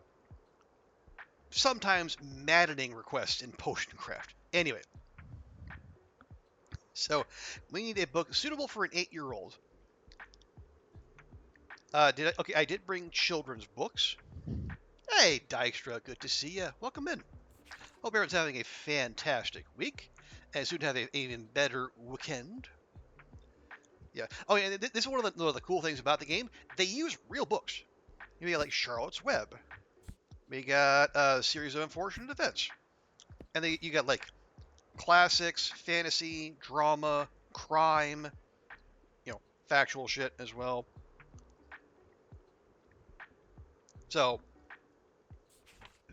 sometimes maddening requests in Potion Craft. Anyway, so we need a book suitable for an 8-year-old. Okay, I did bring children's books. Hey, Dykstra, good to see you. Welcome in. Hope everyone's having a fantastic week, and soon to have an even better weekend. Yeah. Oh, yeah. This is one of the cool things about the game. They use real books. You got like Charlotte's Web. We got a series of unfortunate events, and then you got like classics, fantasy, drama, crime, factual shit as well. So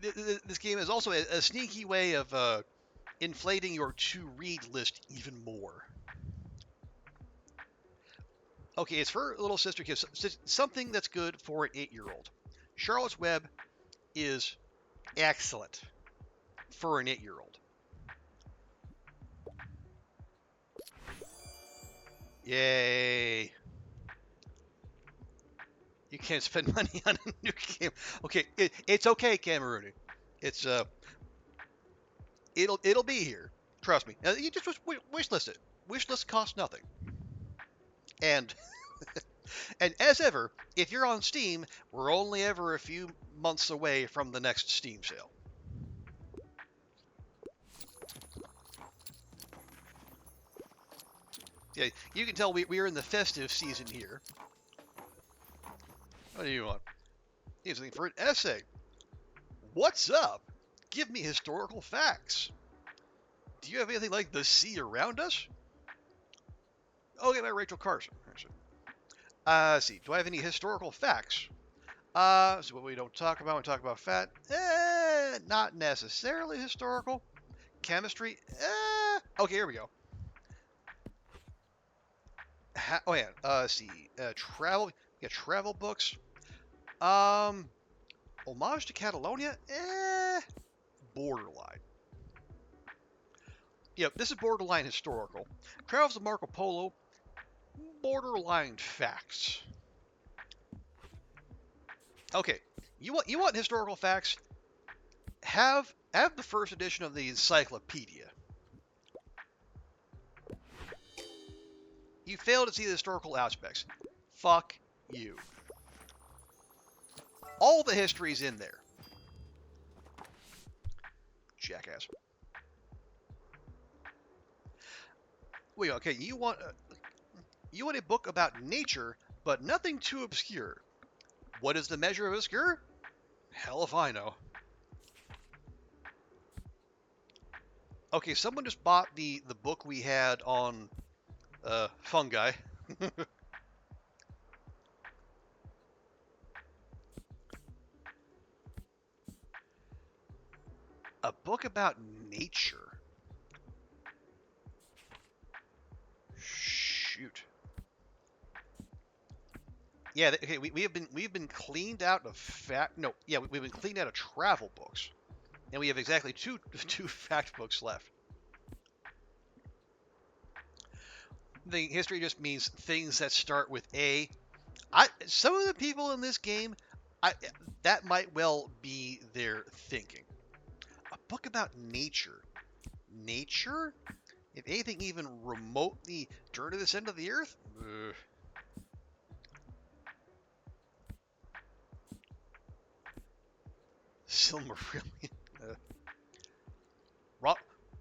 this game is also a sneaky way of inflating your to-read list even more. Okay, it's for little sister kids. Something that's good for an 8-year-old. Charlotte's Web is excellent for an 8-year-old. Yay! You can't spend money on a new game. Okay, it's okay, Cameroon. It's it'll be here. Trust me. You just wish list it. Wish list costs nothing. And and as ever, if you're on Steam, we're only ever a few months away from the next Steam sale. Yeah, you can tell we are in the festive season here. What do you want? Need something for an essay. What's up? Give me historical facts. Do you have anything like the sea around us? Okay, by Rachel Carson. Let's see. Do I have any historical facts? So what we don't talk about, we talk about fat. Not necessarily historical. Chemistry? Okay, here we go. Oh yeah. Let's see. Travel. Yeah, travel books. Homage to Catalonia? Borderline. Yeah, this is borderline historical. Travels of Marco Polo. Borderline facts. Okay, you want historical facts? Have the first edition of the encyclopedia. You fail to see the historical aspects. Fuck you. All the history's in there. Jackass. Wait, okay, you want a book about nature, but nothing too obscure. What is the measure of obscure? Hell if I know. Okay, someone just bought the book we had on fungi. A book about nature. Shoot. Yeah, okay, we've been cleaned out of we've been cleaned out of travel books. And we have exactly two fact books left. The history just means things that start with A. Some of the people in this game, that might well be their thinking. A book about nature. Nature? If anything even remotely dirty this end of the earth? Ugh. Silmarillion.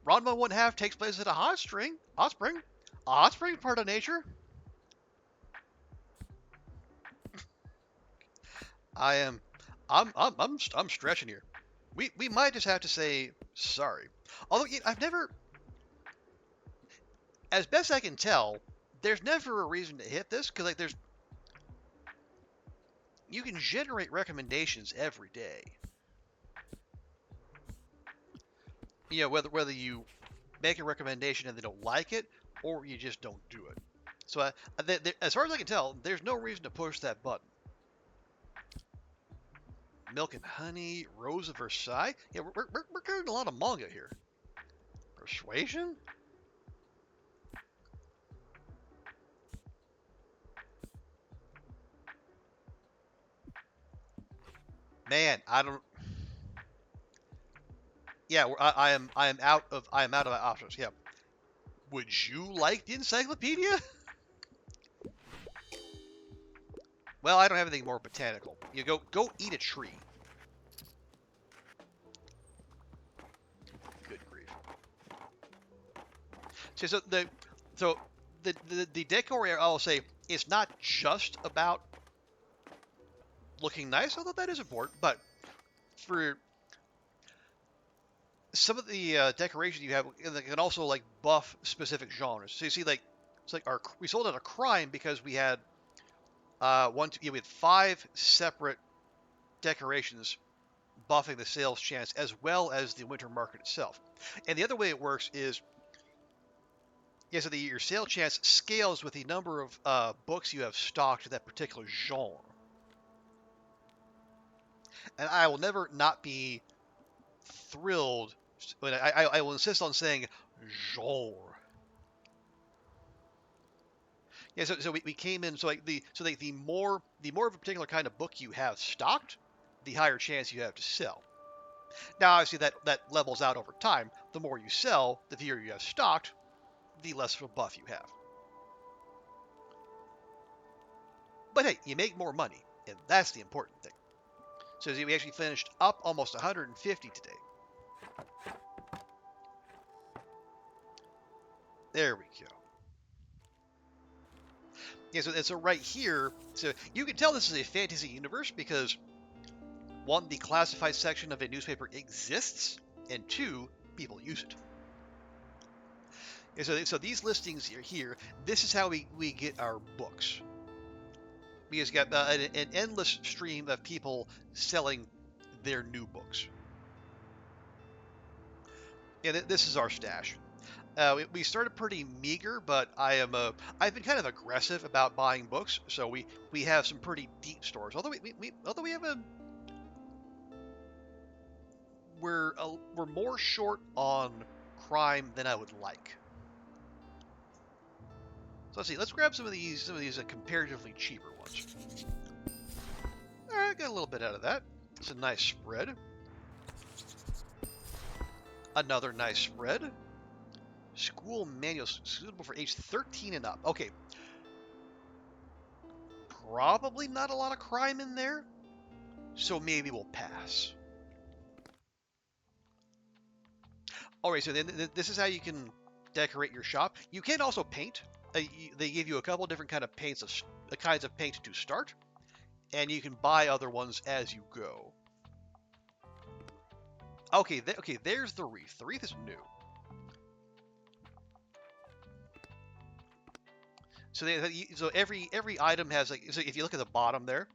Ranma 1/2 takes place at a hot spring. Hot spring? A hot spring part of nature? I am. I'm stretching here. We might just have to say sorry. Although I've never, as best I can tell, there's never a reason to hit this because you can generate recommendations every day. You know, whether you make a recommendation and they don't like it, or you just don't do it. So as far as I can tell, there's no reason to push that button. Milk and Honey, Rose of Versailles. Yeah, we're getting a lot of manga here. Persuasion? Man, I don't. Yeah, I am out of options. Yeah. Would you like the encyclopedia? Well, I don't have anything more botanical. You go eat a tree. Good grief. So the decor area, I'll say, it's not just about looking nice, although that is important. But for some of the decorations you have, they can also like buff specific genres. So you see, like it's like we sold out a crime because we had we had 5 separate decorations buffing the sales chance as well as the winter market itself. And the other way it works is, so your sale chance scales with the number of books you have stocked to that particular genre. And I will never not be thrilled, but I will insist on saying genre. Yeah, so we came in, so like the more of a particular kind of book you have stocked, the higher chance you have to sell. Now, obviously, that levels out over time. The more you sell, the fewer you have stocked, the less of a buff you have. But hey, you make more money, and that's the important thing. So we actually finished up almost 150 today. There we go. Yeah, so right here, so you can tell this is a fantasy universe because 1, the classified section of a newspaper exists, and 2, people use it. And so these listings here, this is how we get our books. Because you got an endless stream of people selling their new books. Yeah, this is our stash. We started pretty meager, but I've been kind of aggressive about buying books, so we have some pretty deep stores. Although we have we're more short on crime than I would like. So let's see. Let's grab some of these comparatively cheaper ones. All right, got a little bit out of that. It's a nice spread. Another nice spread. School manuals suitable for age 13 and up. Okay. Probably not a lot of crime in there, so maybe we'll pass. Alright, so then this is how you can decorate your shop. You can also paint. They give you a couple different kinds of paint to start, and you can buy other ones as you go. Okay, there's the wreath. The wreath is new. So every item has so if you look at the bottom there,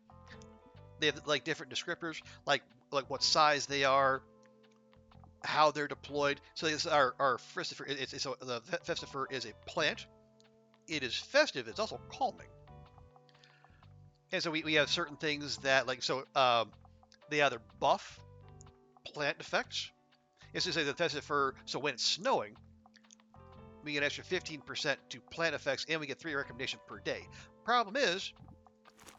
they have like different descriptors, like what size they are, how they're deployed. So this our Festifer. The Festifer is a plant. It is festive. It's also calming. And so we have certain things that they either buff plant effects. It's to say the Festifer. So when it's snowing, we get an extra 15% to plant effects, and we get 3 recommendations per day. Problem is,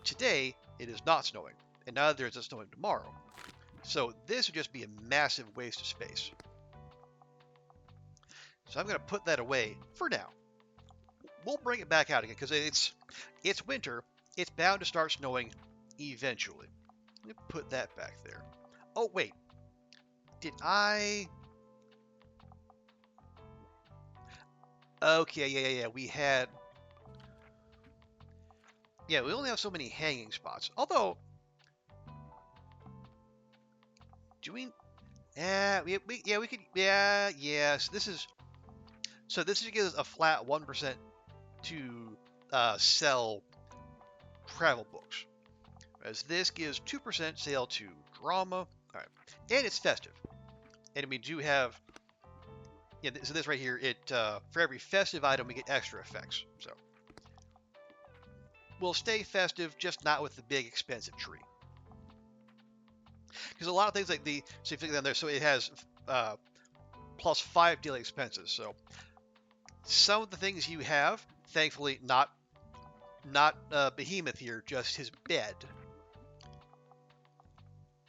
today it is not snowing, and neither is it snowing tomorrow. So this would just be a massive waste of space. So I'm going to put that away for now. We'll bring it back out again because it's winter. It's bound to start snowing eventually. Let me put that back there. Oh, wait. Did I... Okay, yeah. We had... Yeah, we only have so many hanging spots. Although... Do we... Yeah, we could... Yeah. So this is gives us a flat 1% to sell travel books. Whereas this gives 2% sale to drama. All right. And it's festive. And we do have... Yeah, so this right here, for every festive item, we get extra effects. So we'll stay festive, just not with the big expensive tree. Because a lot of things like so if you look down there, so it has plus 5 daily expenses. So some of the things you have, thankfully, not Behemoth here, just his bed.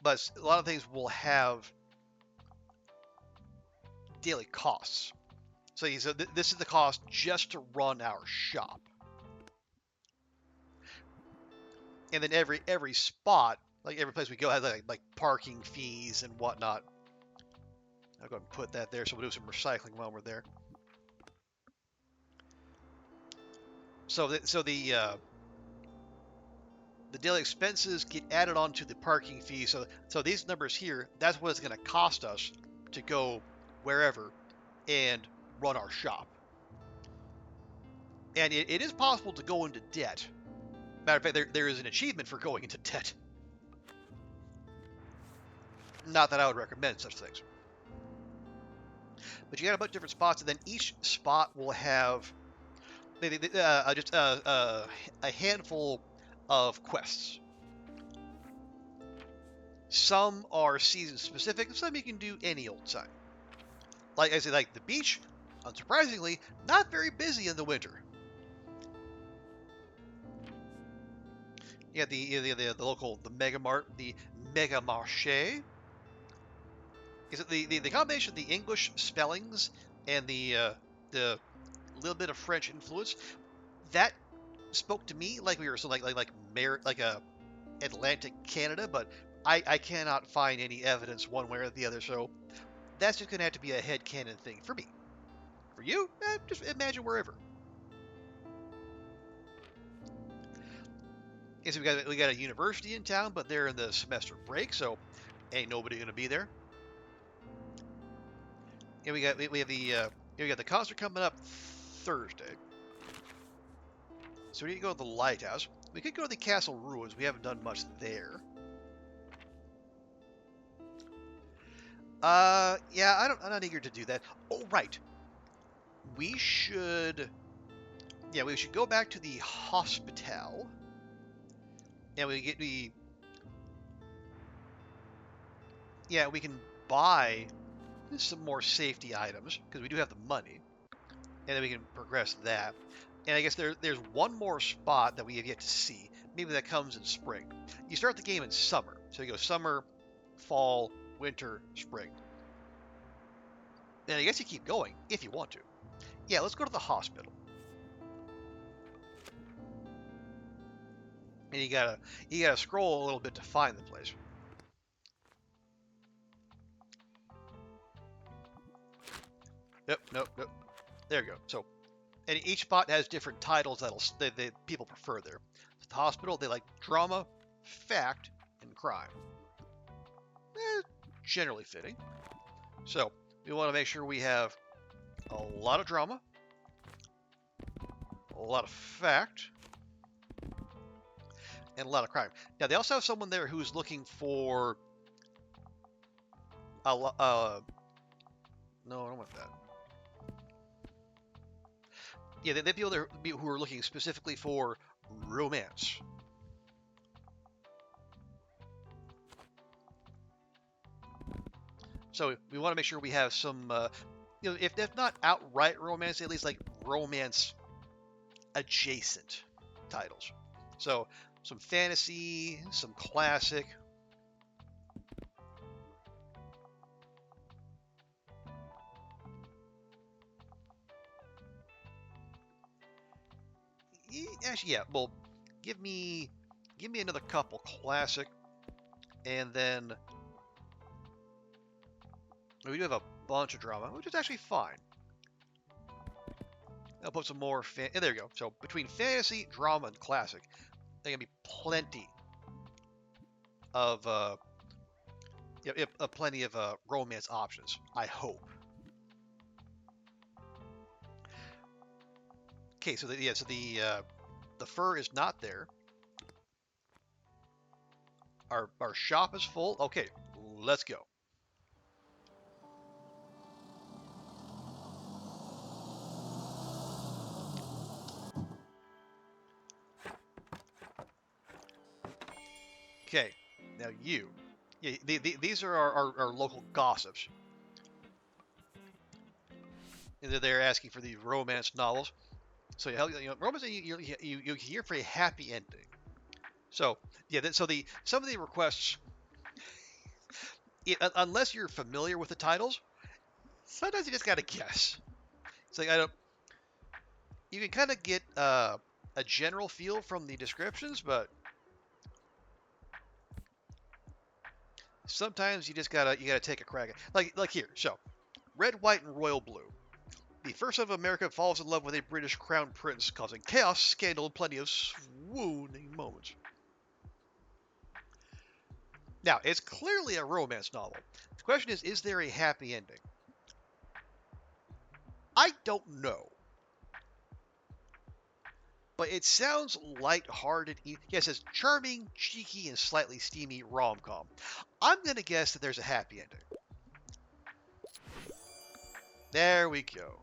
But a lot of things will have daily costs. So this is the cost just to run our shop. And then every spot, like every place we go, has like parking fees and whatnot. I'll go ahead and put that there, so we'll do some recycling while we're there. So the daily expenses get added onto the parking fee. So these numbers here, that's what it's going to cost us to go wherever and run our shop. And it is possible to go into debt. Matter of fact, there is an achievement for going into debt. Not that I would recommend such things. But you got a bunch of different spots, and then each spot will have just a handful of quests. Some are season specific, some you can do any old time. Like I said, like the beach, unsurprisingly, not very busy in the winter. Yeah, the local Mega Mart, the Mega Marché. Is it the combination of the English spellings and the little bit of French influence that spoke to me like we were so like a Atlantic Canada, but I cannot find any evidence one way or the other, so that's just gonna have to be a headcanon thing for me. For you, just imagine wherever. Okay, so we got a university in town, but they're in the semester break, so ain't nobody gonna be there. And we got the concert coming up Thursday. So we need to go to the lighthouse. We could go to the castle ruins. We haven't done much there. Yeah, I'm not eager to do that. Oh, right. We should, yeah, we should go back to the hospital, and yeah, we can buy some more safety items because we do have the money, and then we can progress that. And I guess there's one more spot that we have yet to see. Maybe that comes in spring. You start the game in summer, so you go summer, fall, winter, spring. And I guess you keep going if you want to. Yeah, let's go to the hospital. And you gotta scroll a little bit to find the place. Nope, nope, nope. There you go. So, and each spot has different titles that people prefer there. The hospital, they like drama, fact, and crime. Eh, generally fitting. So we want to make sure we have a lot of drama, a lot of fact, and a lot of crime. Now they also have someone there who's looking for a no, I don't want that. Yeah, they have people there who are looking specifically for romance. So we want to make sure we have some, if not outright romance, at least like romance adjacent titles. So some fantasy, some classic. Actually, yeah. Well, give me another couple classic, and then we do have a bunch of drama, which is actually fine. I'll put some more there you go. So between fantasy, drama, and classic, there can be plenty of romance options. I hope. Okay, so the fur is not there. Our shop is full. Okay, let's go. Okay, now yeah, these are our local gossips. And they're asking for these romance novels. So romance you hear for a happy ending. So yeah, some of the requests, unless you're familiar with the titles, sometimes you just gotta guess. It's like I don't. You can kind of get a general feel from the descriptions, but sometimes you gotta take a crack at like here. So red, white, and royal blue. The first son of America falls in love with a British crown prince, causing chaos, scandal, and plenty of swooning moments. Now, it's clearly a romance novel. The question is there a happy ending? I don't know. But it sounds light-hearted. Yeah, it says charming, cheeky, and slightly steamy rom-com. I'm going to guess that there's a happy ending. There we go.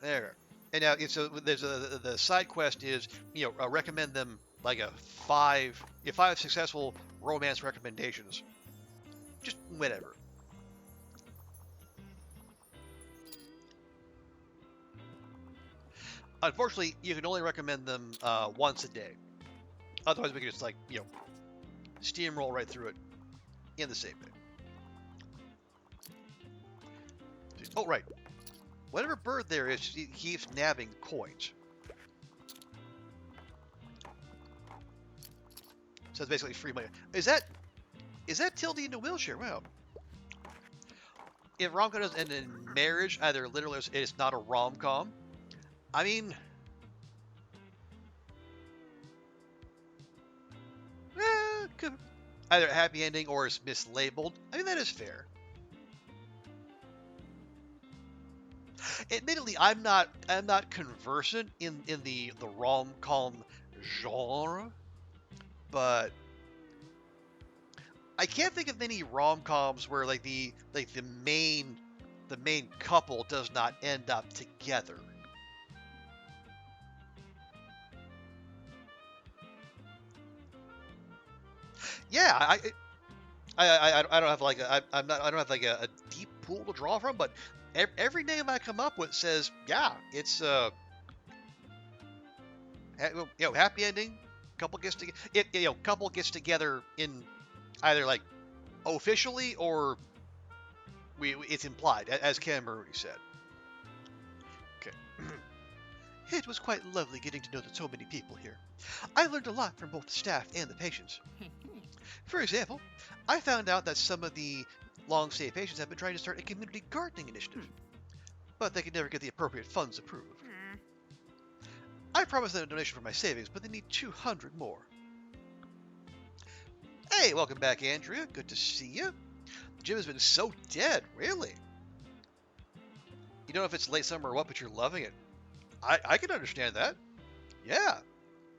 There. And now, so there's the side quest is, recommend them like five successful romance recommendations. Just whatever. Unfortunately, you can only recommend them once a day. Otherwise, we can just steamroll right through it in the same day. Oh, right. Whatever bird there is, he keeps nabbing coins. So it's basically free money. Is that Tilde in a wheelchair? Wow. If rom-com doesn't end in marriage, either literally it's not a rom-com. I mean, either a happy ending or it's mislabeled. I mean, that is fair. Admittedly, I'm not conversant in the rom-com genre. but I can't think of any rom-coms where the main couple does not end up together. Yeah, I don't have like I don't have like a deep pool to draw from, but every name I come up with says, yeah, it's happy ending. Couple gets together. Couple gets together in either like officially or it's implied, as Cam Maroney said. Okay. It was quite lovely getting to know so many people here. I learned a lot from both the staff and the patients. For example, I found out that some of the long-stay patients have been trying to start a community gardening initiative, but they could never get the appropriate funds approved. I promised them a donation for my savings, but they need 200 more. Hey, welcome back, Andrea. Good to see you. The gym has been so dead, really. You don't know if it's late summer or what, but you're loving it. I can understand that. Yeah.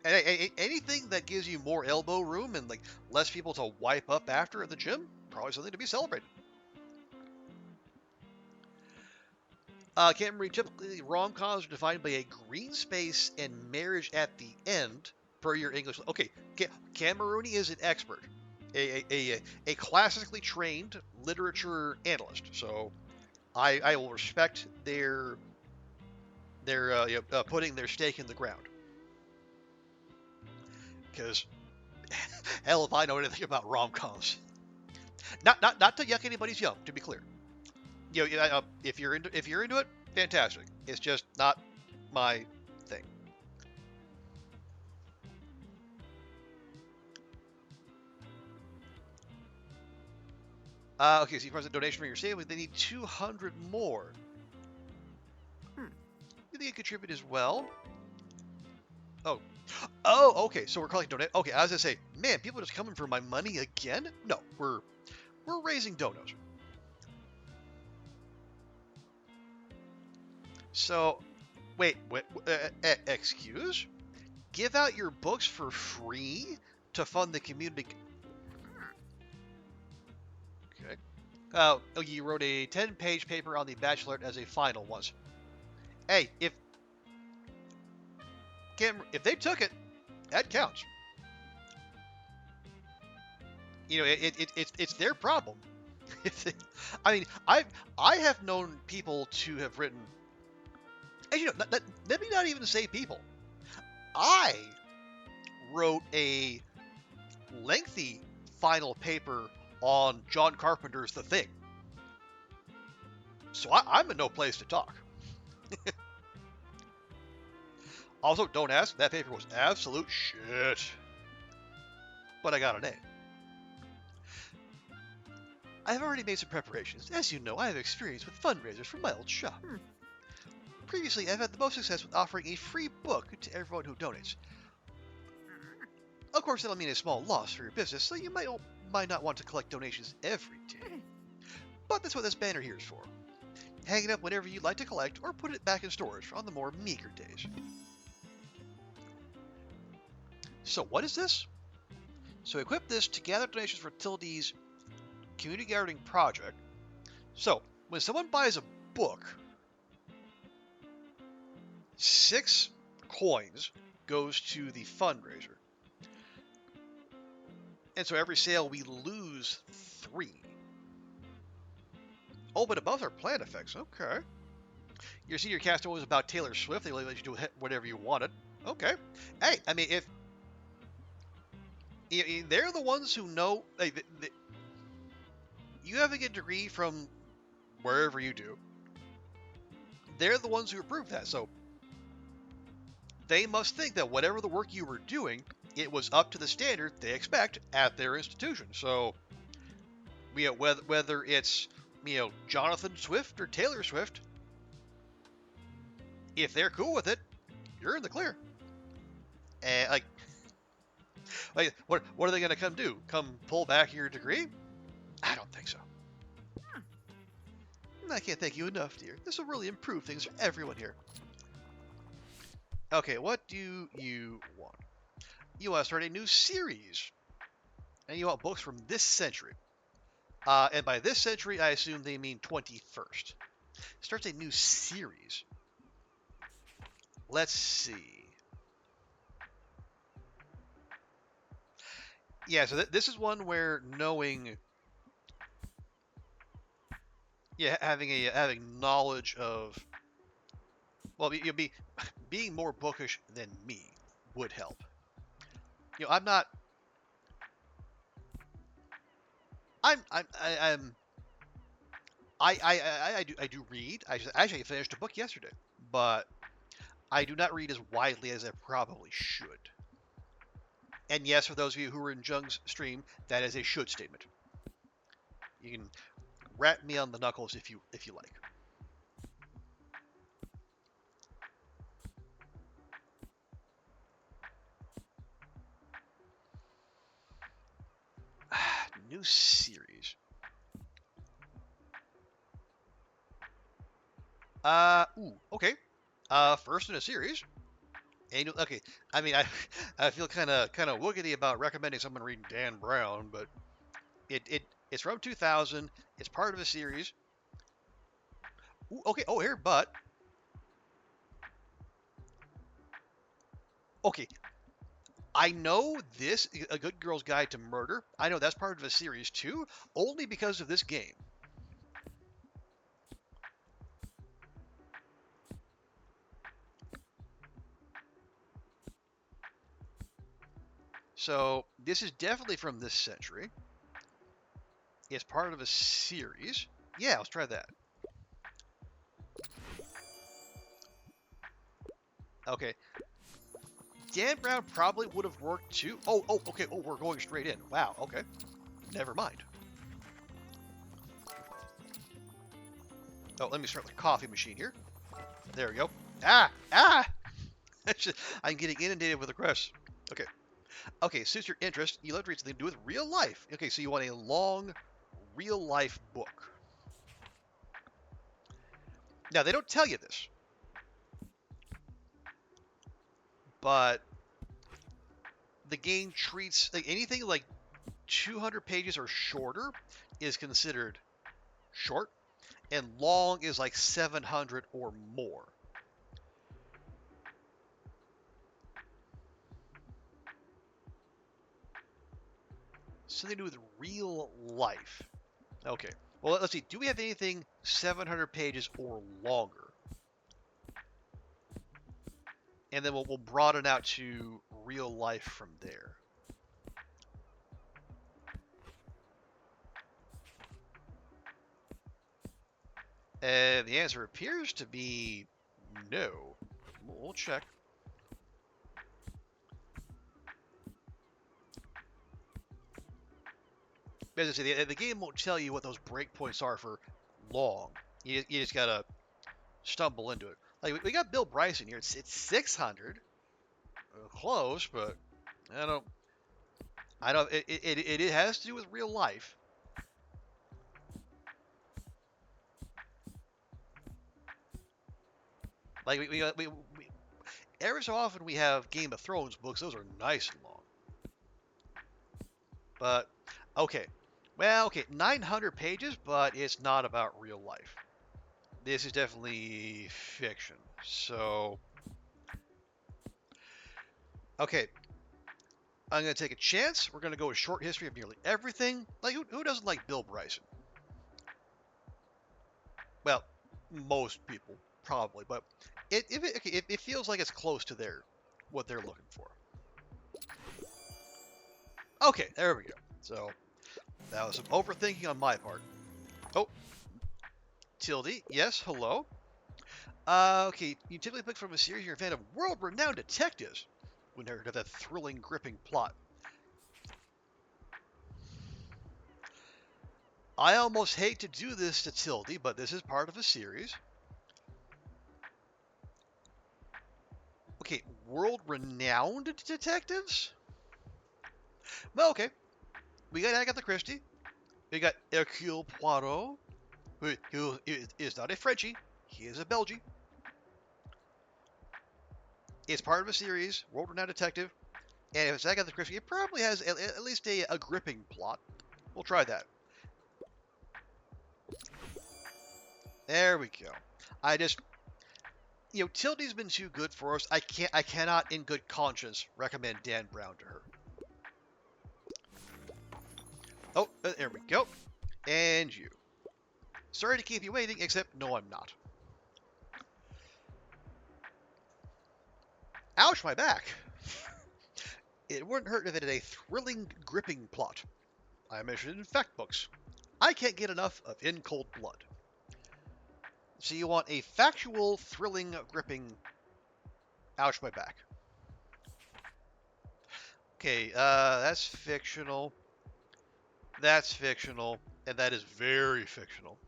And anything that gives you more elbow room and like less people to wipe up after at the gym, probably something to be celebrated. Can't remember. Typically, rom-coms are defined by a green space and marriage at the end, per your English. Okay, Cam Maroney is an expert, a classically trained literature analyst. So I will respect their putting their stake in the ground. Because hell if I know anything about rom-coms. Not to yuck anybody's yum, to be clear. If you're into it, fantastic. It's just not my thing. Okay, so you request a donation from your savings. They need 200 more. You think you contribute as well? Oh, okay. So we're calling donate. Okay, I was gonna say, man, people are just coming for my money again. No, we're raising donos. So, wait, excuse? Give out your books for free to fund the community. Okay. You wrote a 10-page paper on the Bachelorette as a final once. Hey, if they took it, that counts. It's their problem. I mean, I have known people to have written. And let me not even say people. I wrote a lengthy final paper on John Carpenter's The Thing. So I'm in no place to talk. Also, don't ask, that paper was absolute shit. But I got an A. I've already made some preparations. As you know, I have experience with fundraisers from my old shop. Previously, I've had the most success with offering a free book to everyone who donates. Of course, that'll mean a small loss for your business, so you might not want to collect donations every day. But that's what this banner here is for. Hang it up whenever you'd like to collect, or put it back in storage on the more meager days. So what is this? So equip this to gather donations for Tildy's community gardening project. So when someone buys a book, 6 coins goes to the fundraiser. And so every sale we lose 3. Oh, but above are plan effects. Okay. Your senior cast was about Taylor Swift. They let you do whatever you wanted. Okay. Hey, I mean, if they're the ones who know, like, you have a degree from wherever you do. They're the ones who approve that. So they must think that whatever the work you were doing, it was up to the standard they expect at their institution. So, whether it's Jonathan Swift or Taylor Swift, if they're cool with it, you're in the clear. And what are they gonna come do? Come pull back your degree? I don't think so. I can't thank you enough, dear. This will really improve things for everyone here. Okay, what do you want? You want to start a new series, and you want books from this century. And by this century, I assume they mean 21st. Starts a new series. Let's see. Yeah, so this is one where knowing, yeah, having knowledge of, well, you'll be being more bookish than me would help. I'm not. I'm. I do read. I actually finished a book yesterday, but I do not read as widely as I probably should. And yes, for those of you who are in Jung's stream, that is a should statement. You can rap me on the knuckles if you like. New series. Okay. First in a series. Okay. I mean, I feel kind of woogity about recommending someone reading Dan Brown, but it's from 2000. It's part of a series. Ooh, okay. Oh, here, but okay. I know this, A Good Girl's Guide to Murder. I know that's part of a series too, only because of this game. So this is definitely from this century. It's part of a series. Yeah, let's try that. Okay. Dan Brown probably would have worked too. Oh, okay. Oh, we're going straight in. Wow, okay. Never mind. Oh, let me start the coffee machine here. There we go. Ah! I'm getting inundated with requests. Okay. Okay, suits your interest. You love to read something to do with real life. Okay, so you want a long, real life book. Now, they don't tell you this, but the game treats like anything like 200 pages or shorter is considered short, and long is like 700 or more. Something to do with real life. Okay. Well, let's see. Do we have anything 700 pages or longer? And then we'll broaden out to real life from there. And the answer appears to be no. We'll check. As I say, the game won't tell you what those breakpoints are for long. You just gotta stumble into it. Like we got Bill Bryson here. It's 600. Close, but I don't. I don't. It has to do with real life. Like we every so often we have Game of Thrones books. Those are nice and long. But okay, well, okay, 900 pages, but it's not about real life. This is definitely fiction. So okay, I'm gonna take a chance. We're gonna go with short history of nearly everything. Like who doesn't like Bill Bryson? Well, most people probably, but it feels like it's close to what they're looking for. Okay, there we go. So that was some overthinking on my part. Oh, Tildy, yes, hello. Okay, you typically pick from a series you're a fan of world-renowned detectives who narrated a thrilling, gripping plot. I almost hate to do this to Tildy, but this is part of a series. Okay, world-renowned detectives? Well, okay. We got Agatha Christie. We got Hercule Poirot, who is not a Frenchie. He is a Belgian. It's part of a series, world-renowned detective. And if it's Agatha Christie, it probably has at least a gripping plot. We'll try that. There we go. I just, Tildy's been too good for us. I cannot, in good conscience, recommend Dan Brown to her. Oh, there we go. And you. Sorry to keep you waiting, except no, I'm not. Ouch, my back. It wouldn't hurt if it had a thrilling, gripping plot. I am interested in fact books. I can't get enough of In Cold Blood. So you want a factual, thrilling, gripping... Ouch, my back. Okay, that's fictional. That's fictional. And that is very fictional.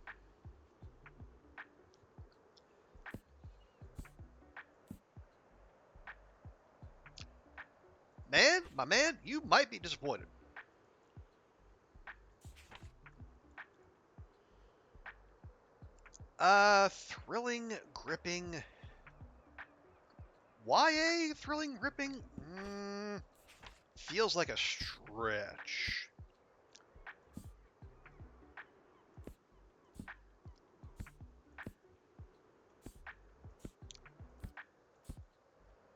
My man, you might be disappointed. Thrilling, gripping... YA? Thrilling, gripping? Feels like a stretch.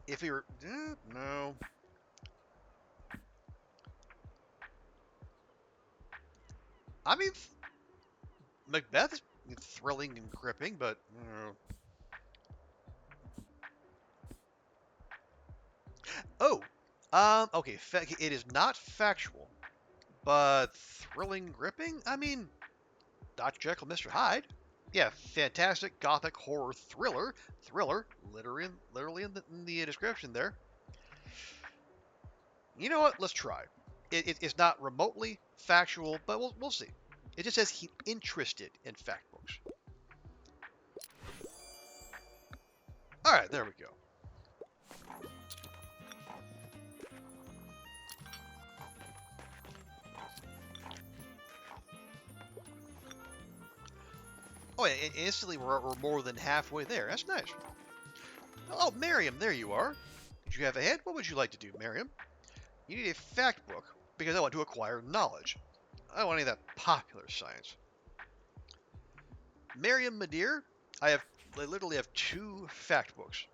If we were... no. I mean, Macbeth is thrilling and gripping, but... Oh! Okay, it is not factual, but thrilling, gripping? I mean, Dr. Jekyll, Mr. Hyde. Yeah, fantastic gothic horror thriller. Thriller, literally in the description there. You know what? Let's try. It's not remotely factual, but we'll see. It just says he's interested in fact books. All right, there we go. Oh, yeah, and instantly we're more than halfway there. That's nice. Oh, Miriam, there you are. Did you have a head? What would you like to do, Miriam? You need a fact book because I want to acquire knowledge. I don't want any of that popular science. Miriam, my dear, I literally have 2 fact books.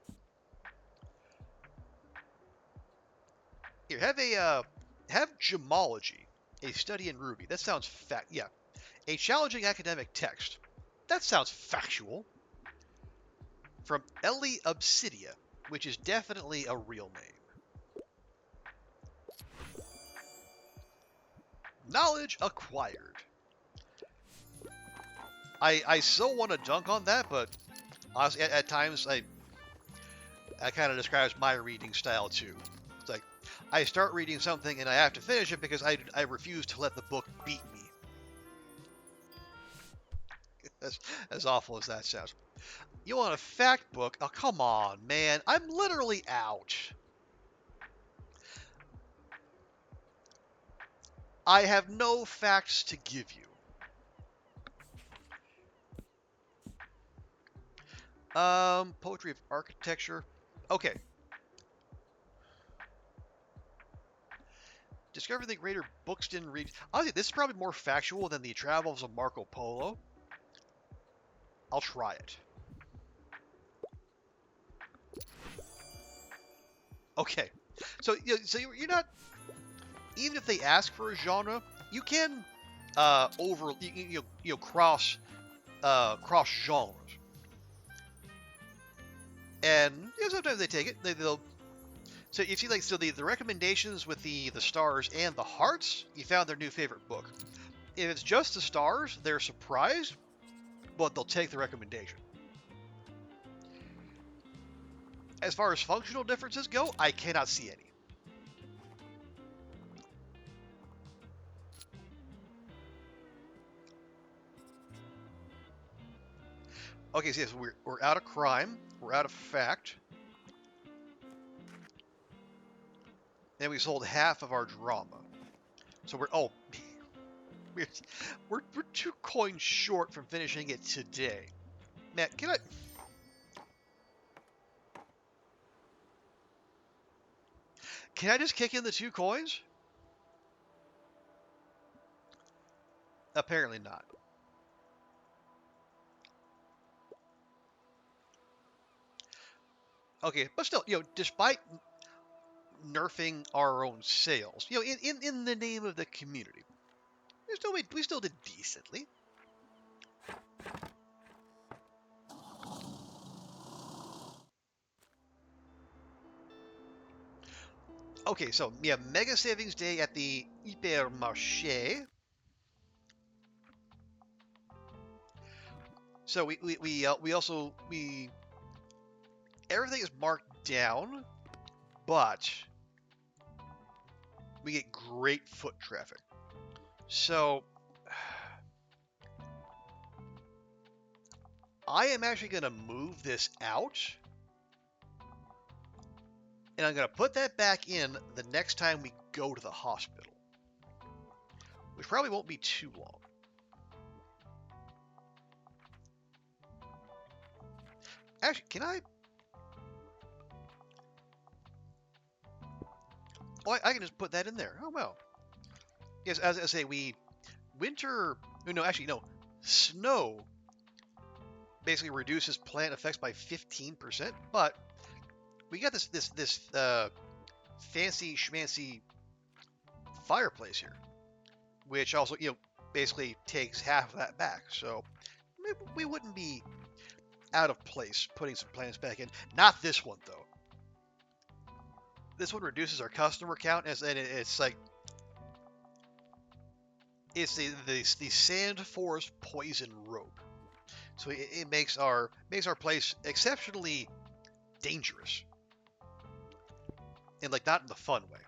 Here, have gemology, a study in Ruby. That sounds yeah. A challenging academic text. That sounds factual. From Ellie Obsidia, which is definitely a real name. Knowledge acquired. I so want to dunk on that, but honestly, at times that kind of describes my reading style too. It's like I start reading something and I have to finish it because I refuse to let the book beat me. As awful as that sounds. You want a fact book? Oh, come on, man. I'm literally out. I have no facts to give you. Poetry of architecture. Okay. Discover the greater Bookston region. Honestly, this is probably more factual than the travels of Marco Polo. I'll try it. Okay. So you're not... Even if they ask for a genre, you can cross genres. And sometimes they take it. They'll. So you see, the recommendations with the stars and the hearts, you found their new favorite book. If it's just the stars, they're surprised, but they'll take the recommendation. As far as functional differences go, I cannot see any. Okay, so yes, we're out of crime. We're out of fact. And we sold half of our drama. So we're 2 coins short from finishing it today. Matt, can I... Can I just kick in the 2 coins? Apparently not. Okay, but still, despite nerfing our own sales, in the name of the community, we still did decently. Okay, so yeah, mega savings day at the Hypermarché. So we also everything is marked down, but we get great foot traffic. So I am actually going to move this out, and I'm going to put that back in the next time we go to the hospital, which probably won't be too long. Actually, can I? Oh, I can just put that in there. Oh, well. Yes, as I say, winter. No, actually, no. Snow basically reduces plant effects by 15%, but we got this fancy schmancy fireplace here, which also basically takes half of that back. So maybe we wouldn't be out of place putting some plants back in. Not this one though. This one reduces our customer count, and it's like it's the sand forest poison rogue. So it makes our place exceptionally dangerous, and like not in the fun way.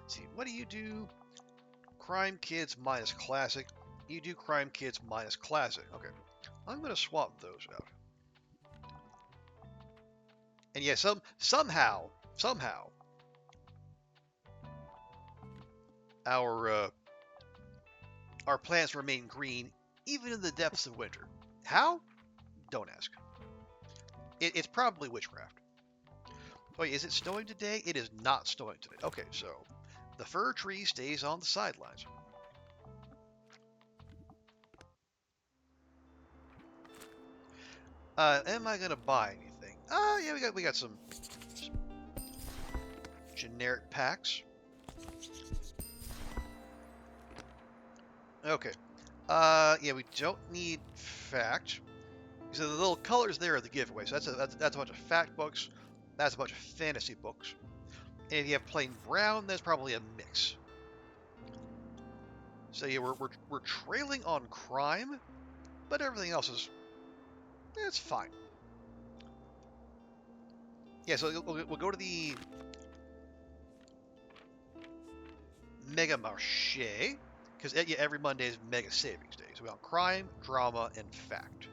Let's see, what do you do? Crime Kids minus Classic. You do Crime Kids minus Classic. Okay, I'm gonna swap those out. And yeah, somehow our our plants remain green even in the depths of winter. How? Don't ask. It's probably witchcraft. Wait, is it snowing today? It is not snowing today. Okay, so the fir tree stays on the sidelines. Am I gonna buy anything? Yeah, we got some generic packs. Okay. Yeah, we don't need fact. So the little colors there are the giveaway. So that's a bunch of fact books. That's a bunch of fantasy books. And if you have plain brown, there's probably a mix. So yeah, we're trailing on crime, but everything else is it's fine. Yeah, so we'll go to the Mega Marché because yeah, every Monday is Mega Savings Day. So we got crime, drama, and fact.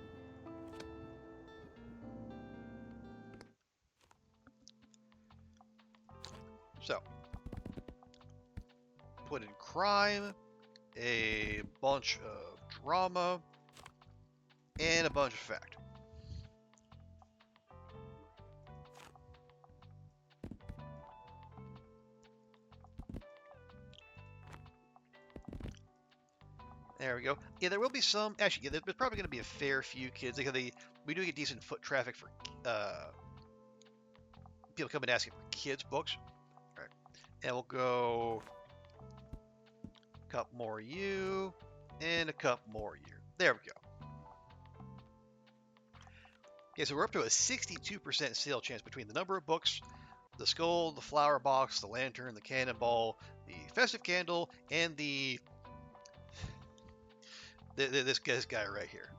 So put in crime, a bunch of drama, and a bunch of fact. There we go. Yeah, there will be some. Actually, yeah, there's probably going to be a fair few kids. We do get decent foot traffic for people coming asking for kids' books. All right, and we'll go a couple more you and a couple more you. There we go. Yeah, so we're up to a 62% sale chance between the number of books, the skull, the flower box, the lantern, the cannonball, the festive candle, and this guy right here.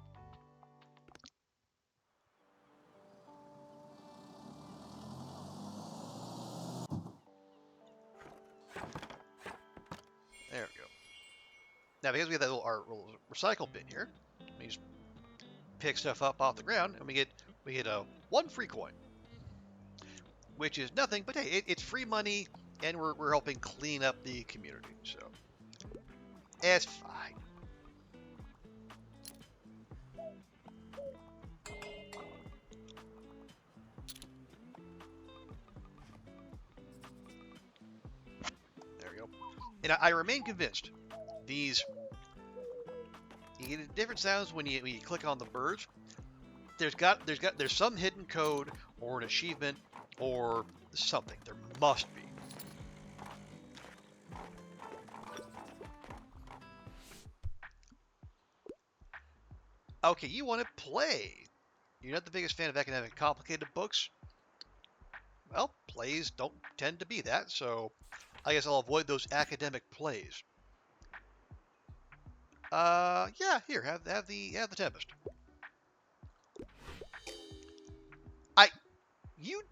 There we go. Now, because we have that our little recycle bin here, we just pick stuff up off the ground, and we get a 1 free coin, which is nothing, but hey, it's free money, and we're helping clean up the community, so it's fine. And I remain convinced these, you get different sounds when you click on the birds. There's some hidden code or an achievement or something. There must be. Okay, you want to play. You're not the biggest fan of academic complicated books? Well, plays don't tend to be that, so I guess I'll avoid those academic plays. Yeah, here, have the Tempest. I you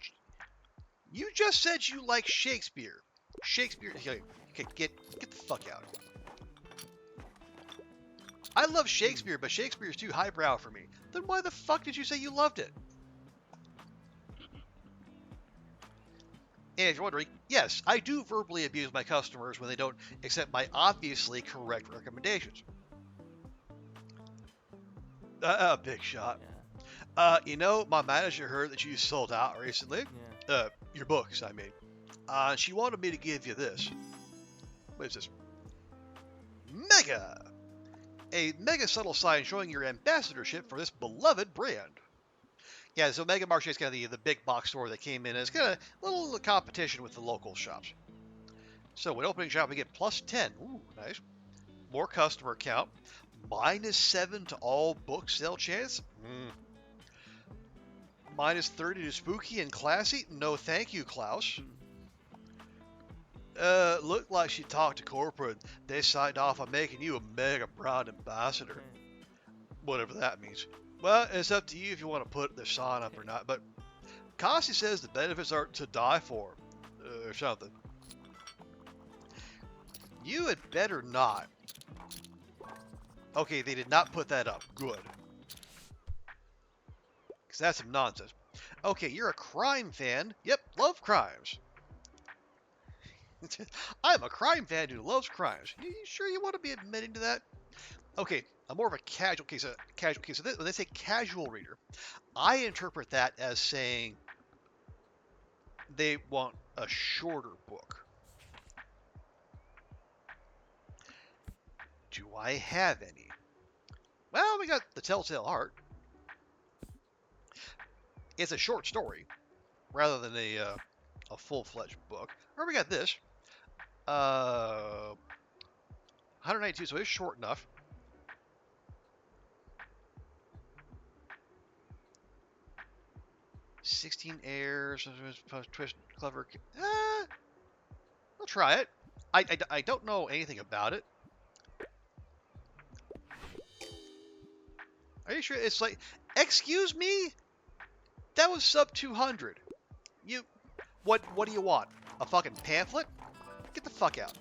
you just said you like Shakespeare. Shakespeare, okay, get the fuck out. I love Shakespeare, but Shakespeare's too highbrow for me. Then why the fuck did you say you loved it? And if you're wondering, yes, I do verbally abuse my customers when they don't accept my obviously correct recommendations. Big shot. Yeah. My manager heard that you sold out recently. Yeah. Your books, I mean. She wanted me to give you this. What is this? Mega! A mega subtle sign showing your ambassadorship for this beloved brand. Yeah, so Mega Marché is kind of the big box store that came in as kind of a little competition with the local shops. So when opening shop, we get plus 10. Ooh, nice. More customer count. -7 to all book sale chance. -30 to spooky and classy. No thank you, Klaus. Looked like she talked to corporate. They signed off on making you a mega brand ambassador. Okay. Whatever that means. Well, it's up to you if you want to put the sign up or not, but Kasi says the benefits are to die for. Or something. You had better not. Okay, they did not put that up. Good. Because that's some nonsense. Okay, you're a crime fan. Yep, love crimes. I'm a crime fan who loves crimes. You sure you want to be admitting to that? Okay, I'm more of a casual case. So when they say casual reader, I interpret that as saying they want a shorter book. Do I have any? Well, we got The Telltale Heart. It's a short story rather than a full-fledged book. Or we got this. 192, so it's short enough. "16 Airs, twist, clever." I'll try it. I don't know anything about it. Are you sure it's like? Excuse me? That was sub 200. What do you want? A fucking pamphlet? Get the fuck out.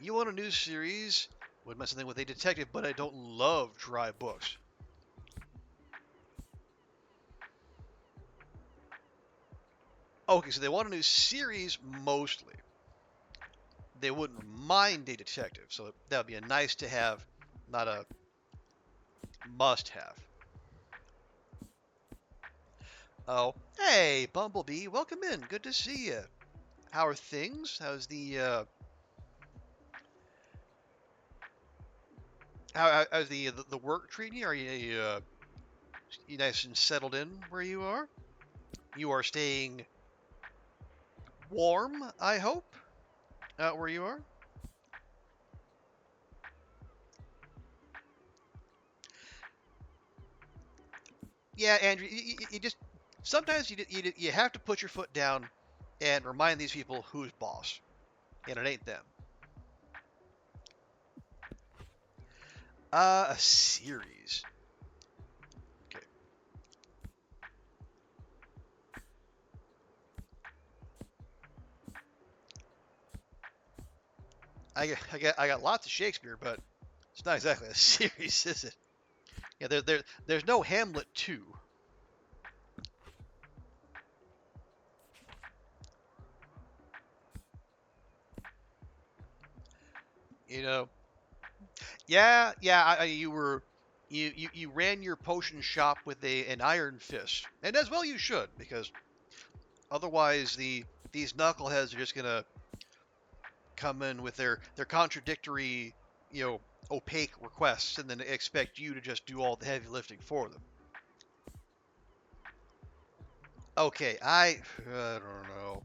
You want a new series? Wouldn't mind something with a detective, but I don't love dry books. Okay, so they want a new series mostly. They wouldn't mind a detective, so that would be a nice to have, not a must have. Oh, hey, Bumblebee, welcome in. Good to see you. How are things? How's how's the work treating you? Are you nice and settled in where you are? You are staying warm, I hope, where you are. Yeah, Andrew, you just sometimes you have to put your foot down and remind these people who's boss, and it ain't them. A series. Okay. I got lots of Shakespeare, but it's not exactly a series, is it? Yeah, there's no Hamlet 2. You know. Yeah, you ran your potion shop with an iron fist, and as well you should, because Otherwise, these knuckleheads are just gonna come in with their contradictory, you know, opaque requests, and then expect you to just do all the heavy lifting for them. Okay, I don't know.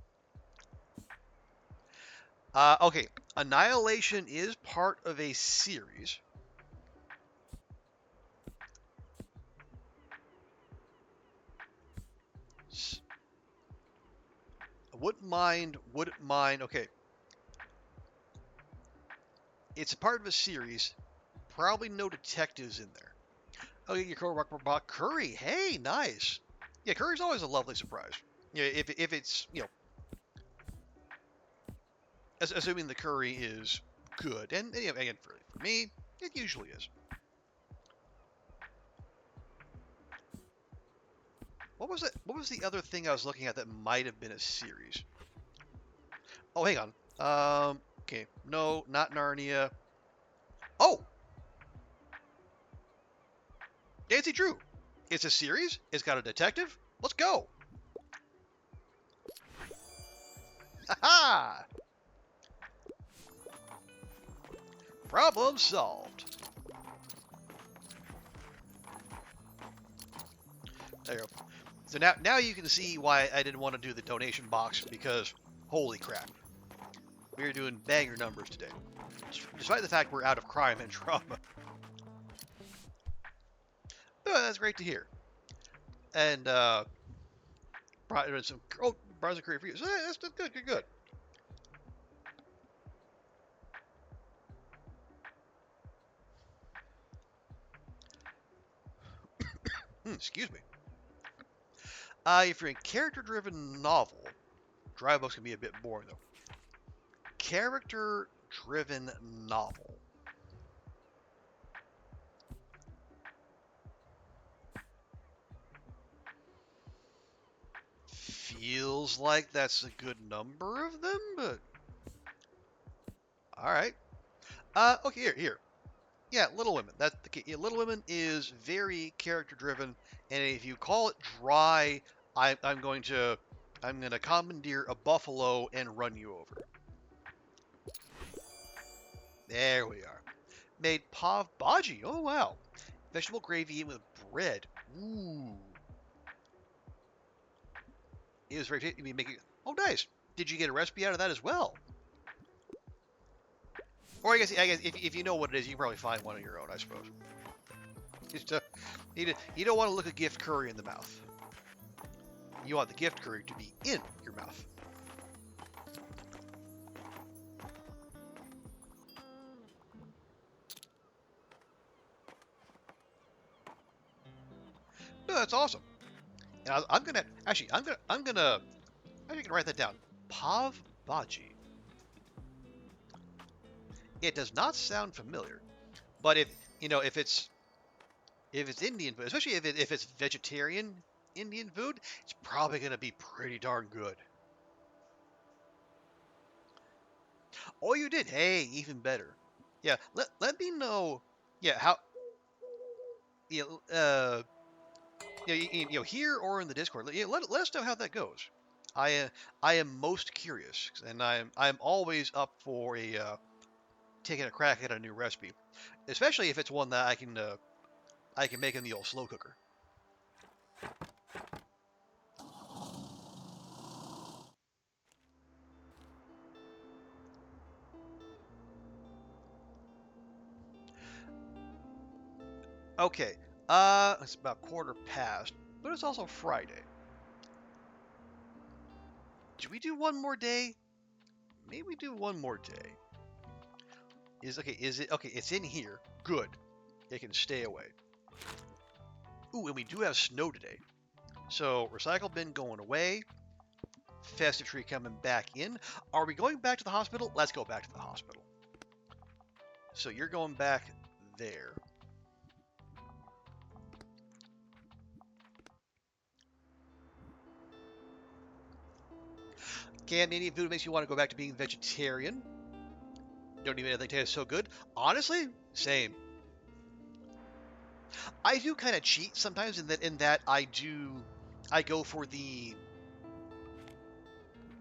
Okay, Annihilation is part of a series. Wouldn't mind. Okay, it's a part of a series. Probably no detectives in there. Oh, your curry. Hey, nice. Yeah, curry's always a lovely surprise. Yeah, if it's assuming the curry is good, and you know, again for me, it usually is. What was it? What was the other thing I was looking at that might have been a series? Oh, hang on. Okay, no, not Narnia. Oh, Nancy Drew. It's a series. It's got a detective. Let's go. Ha ha! Problem solved. There you go. So now you can see why I didn't want to do the donation box, because holy crap, we are doing banger numbers today, despite the fact we're out of crime and drama. Oh, that's great to hear. And probably some browser career for you. So that's good, good, good. Excuse me. If you're a character-driven novel, dry books can be a bit boring though. Character-driven novel. Feels like that's a good number of them, but all right. Okay, here. Yeah, Little Women. That's the key. Yeah, Little Women is very character-driven, and if you call it dry, I'm going to commandeer a buffalo and run you over. There we are. Made pav bhaji. Oh wow. Vegetable gravy with bread. Ooh. It was very tasty. I mean, making. Oh, nice. Did you get a recipe out of that as well? Or I guess if you know what it is, you can probably find one of your own, I suppose. Just, you don't want to look a gift curry in the mouth. You want the gift curry to be in your mouth. No, that's awesome. And I'm gonna actually, I'm gonna write that down. Pav bhaji. It does not sound familiar, but if you know if it's Indian food, especially if it's vegetarian Indian food, it's probably gonna be pretty darn good. Oh, you did? Hey, even better. Yeah, let me know. Yeah, how you know, here or in the Discord. Let us know how that goes. I am most curious, and I'm always up for a taking a crack at a new recipe, especially if it's one that I can make in the old slow cooker. Okay, it's about quarter past, but it's also Friday. Should we do one more day? Maybe we do one more day. Is it okay? It's in here. Good. It can stay away. Ooh, and we do have snow today. So recycle bin going away. Festive tree coming back in. Are we going back to the hospital? Let's go back to the hospital. So you're going back there. Can't Indian food makes you want to go back to being vegetarian. Don't even think tastes so good. Honestly, same. I do kind of cheat sometimes in that I go for the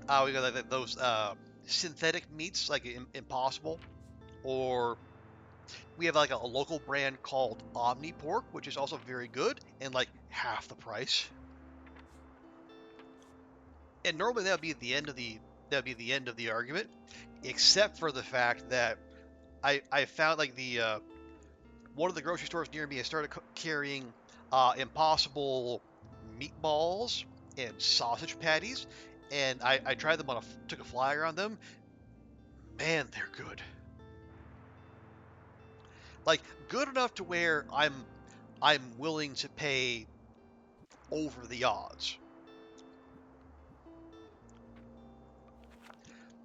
We got like those synthetic meats, like Impossible, or we have like a local brand called Omni Pork, which is also very good and like half the price. And normally that would be the end of the argument, except for the fact that I found like the one of the grocery stores near me has started carrying Impossible meatballs and sausage patties, and I tried them took a flyer on them. Man, they're good. Like good enough to where I'm willing to pay over the odds.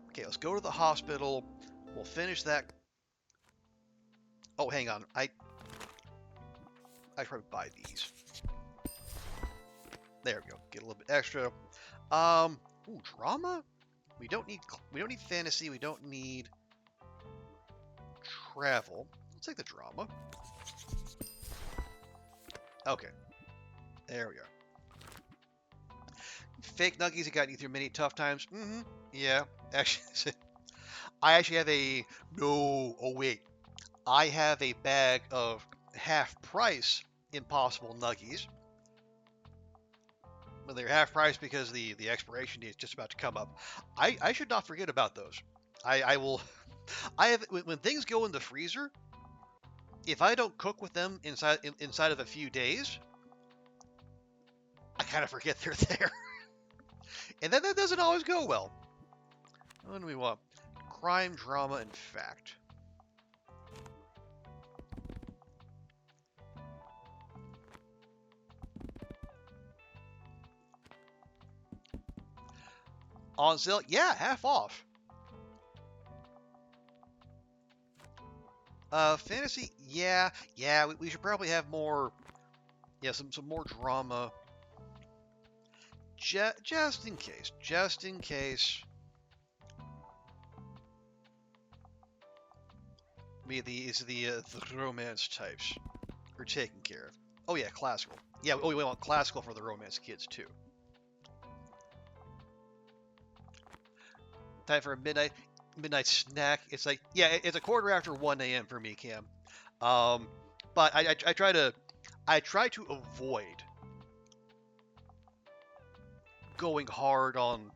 Okay, let's go to the hospital. We'll finish that. Oh, hang on. I should probably buy these. There we go. Get a little bit extra. Ooh, drama? We don't need fantasy. We don't need travel. Let's take the drama. Okay. There we go. Fake nuggies that got you through many tough times. Mm-hmm. Yeah. Actually, I actually have a no. Oh wait. I have a bag of half price Impossible Nuggies. Well, they're half price because the expiration date is just about to come up. I should not forget about those. I will. I have when things go in the freezer. If I don't cook with them inside of a few days, I kind of forget they're there, and that doesn't always go well. What do we want? Crime, drama, and fact. On sale? Yeah, half off. Fantasy? Yeah, yeah. We should probably have more. Yeah, some more drama. Just in case. Just in case. The romance types are taken care of. Oh yeah, classical. Yeah. Oh, we want classical for the romance kids too. Time for a midnight snack. It's like yeah, it's a quarter after 1 a.m. for me, Cam. Um, but I try to avoid going hard on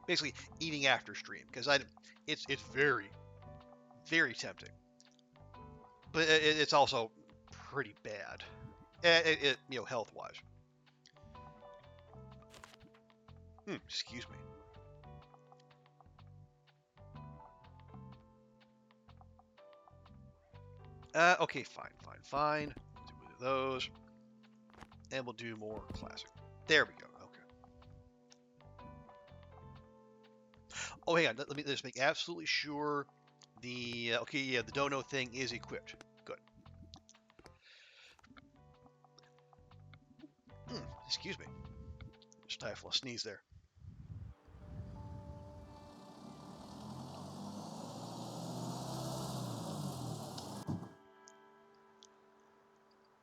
basically eating after stream because it's very tempting, but it's also pretty bad. Health wise. Excuse me. Okay, fine. Do those, and we'll do more classic. There we go. Okay. Oh, hang on. Let me just make absolutely sure the okay, yeah, the dono thing is equipped. Good. Excuse me. Stifle a sneeze there.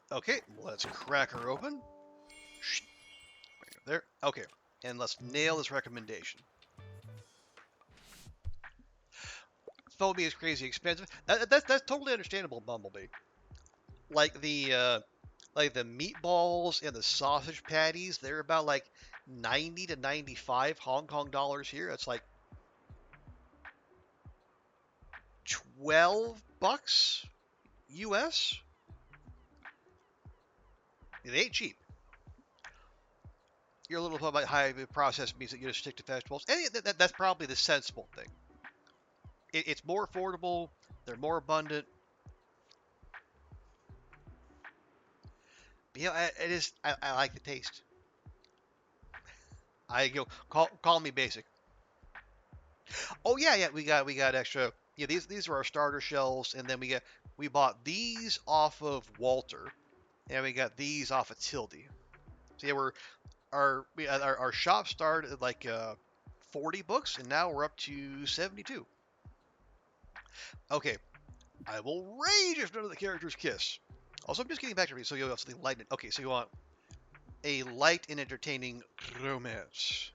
Okay, let's crack her open. There. Okay, and let's nail this recommendation. Phobia is crazy expensive. That's totally understandable, Bumblebee. Like the meatballs and the sausage patties, they're about like 90 to 95 Hong Kong dollars here. That's like $12 US. It ain't cheap. You're a little about high processed meats that you just stick to vegetables, and that's probably the sensible thing. It's more affordable. They're more abundant. But, it is. I like the taste. I go call me basic. Oh yeah. We got extra. Yeah, these are our starter shells, and then we bought these off of Walter, and we got these off of Tildy. So yeah, our shop started at like 40 books, and now we're up to 72. Okay, I will rage if none of the characters kiss. Also, I'm just getting back to me, so you have something light. Okay, so you want a light and entertaining romance.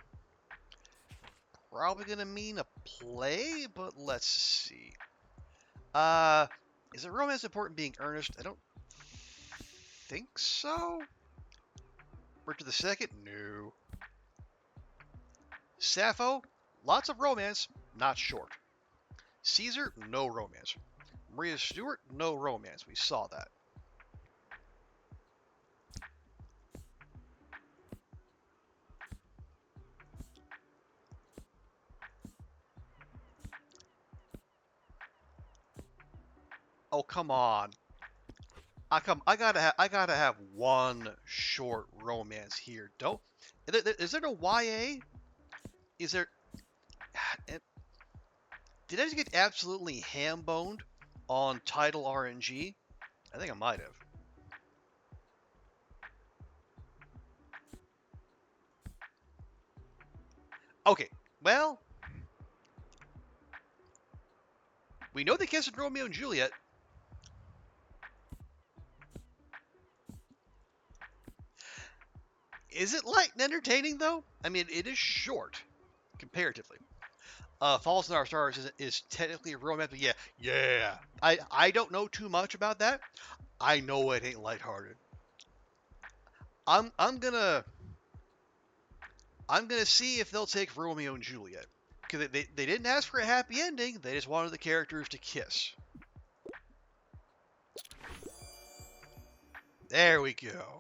probably gonna mean a play, but let's see. Is it romance important being earnest? I don't think so. Richard the Second? No. Sappho? Lots of romance, not short. Caesar? No romance. Maria Stuart? No romance. We saw that. Oh, come on. I gotta have one short romance here. Don't. Is there no YA? Is there? Did I just get absolutely ham-boned on title RNG? I think I might have. Okay, well, we know they kissed in Romeo and Juliet. Is it light and entertaining though? I mean, it is short comparatively. Falls in Our Stars is technically a romance, but yeah. I don't know too much about that. I know it ain't lighthearted. I'm gonna see if they'll take Romeo and Juliet because they didn't ask for a happy ending. They just wanted the characters to kiss. There we go.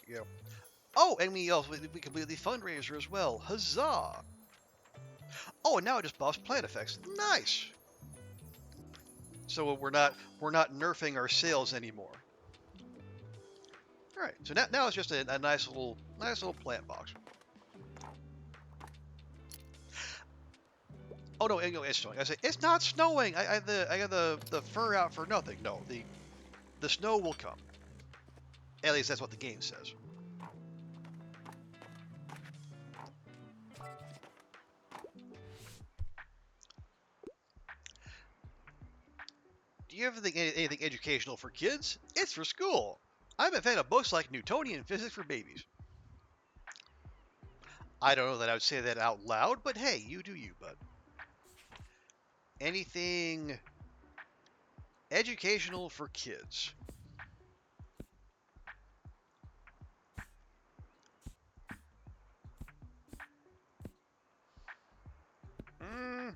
Yeah. Oh, and we completed the fundraiser as well. Huzzah! Oh, and now it just buffs plant effects. Nice. So we're not nerfing our sales anymore. All right. So now it's just a nice little plant box. Oh no, it's snowing. I say it's not snowing. I got the fur out for nothing. No, the snow will come. At least that's what the game says. Do you ever think anything educational for kids? It's for school. I'm a fan of books like Newtonian Physics for Babies. I don't know that I would say that out loud, but hey, you do you, bud. Anything educational for kids? Mm,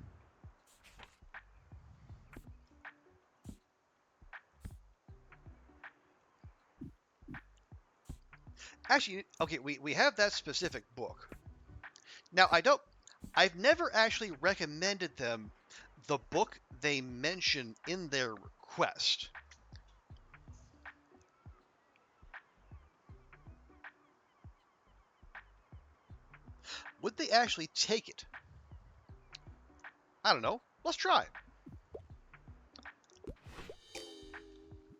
actually, okay, we have that specific book. Now, I've never actually recommended them the book they mention in their request. Would they actually take it? I don't know. Let's try.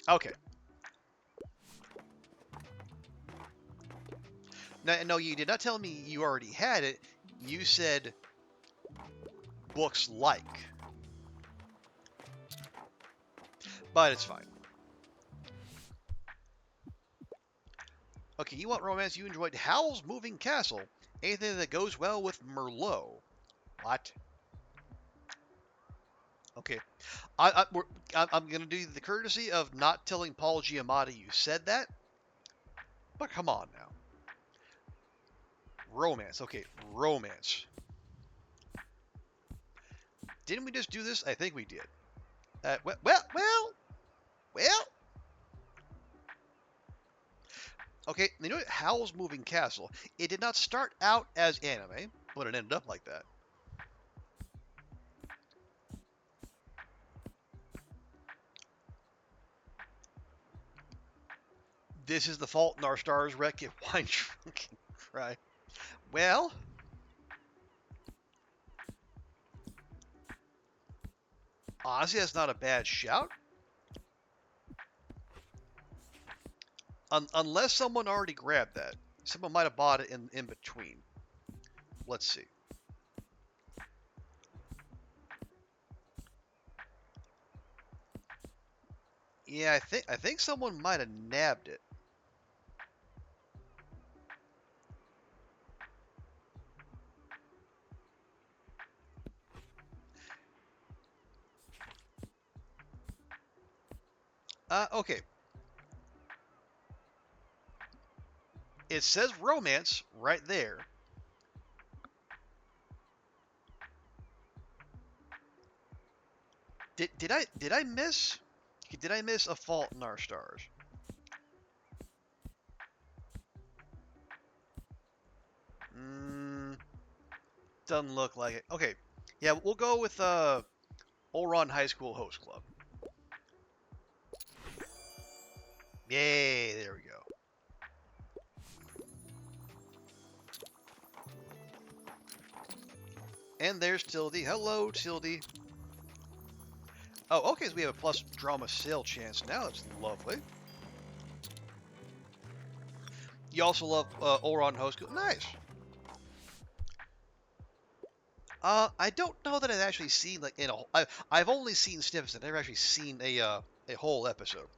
Okay. No, you did not tell me you already had it. You said books like. But it's fine. Okay, you want romance? You enjoyed Howl's Moving Castle. Anything that goes well with Merlot. What? Okay. I'm going to do the courtesy of not telling Paul Giamatti you said that. But come on now. Romance. Okay, romance. Didn't we just do this? I think we did. Well. Okay, you know what? Howl's Moving Castle. It did not start out as anime, but it ended up like that. This is the Fault in Our Stars wreck. Get wine drunk and cry. Well, honestly, that's not a bad shout. Unless someone already grabbed that. Someone might have bought it in between. Let's see. Yeah, I think someone might have nabbed it. Okay. It says romance right there. Did I miss? Did I miss A Fault in Our Stars? Mm, doesn't look like it. Okay. Yeah, we'll go with Oron High School Host Club. Yay, there we go. And there's Tildy. Hello, Tildy. Oh, okay, so we have a plus drama sale chance now. That's lovely. You also love Oron Host Club. Nice. I don't know that I've actually seen like I've only seen snippets. I've never actually seen a whole episode.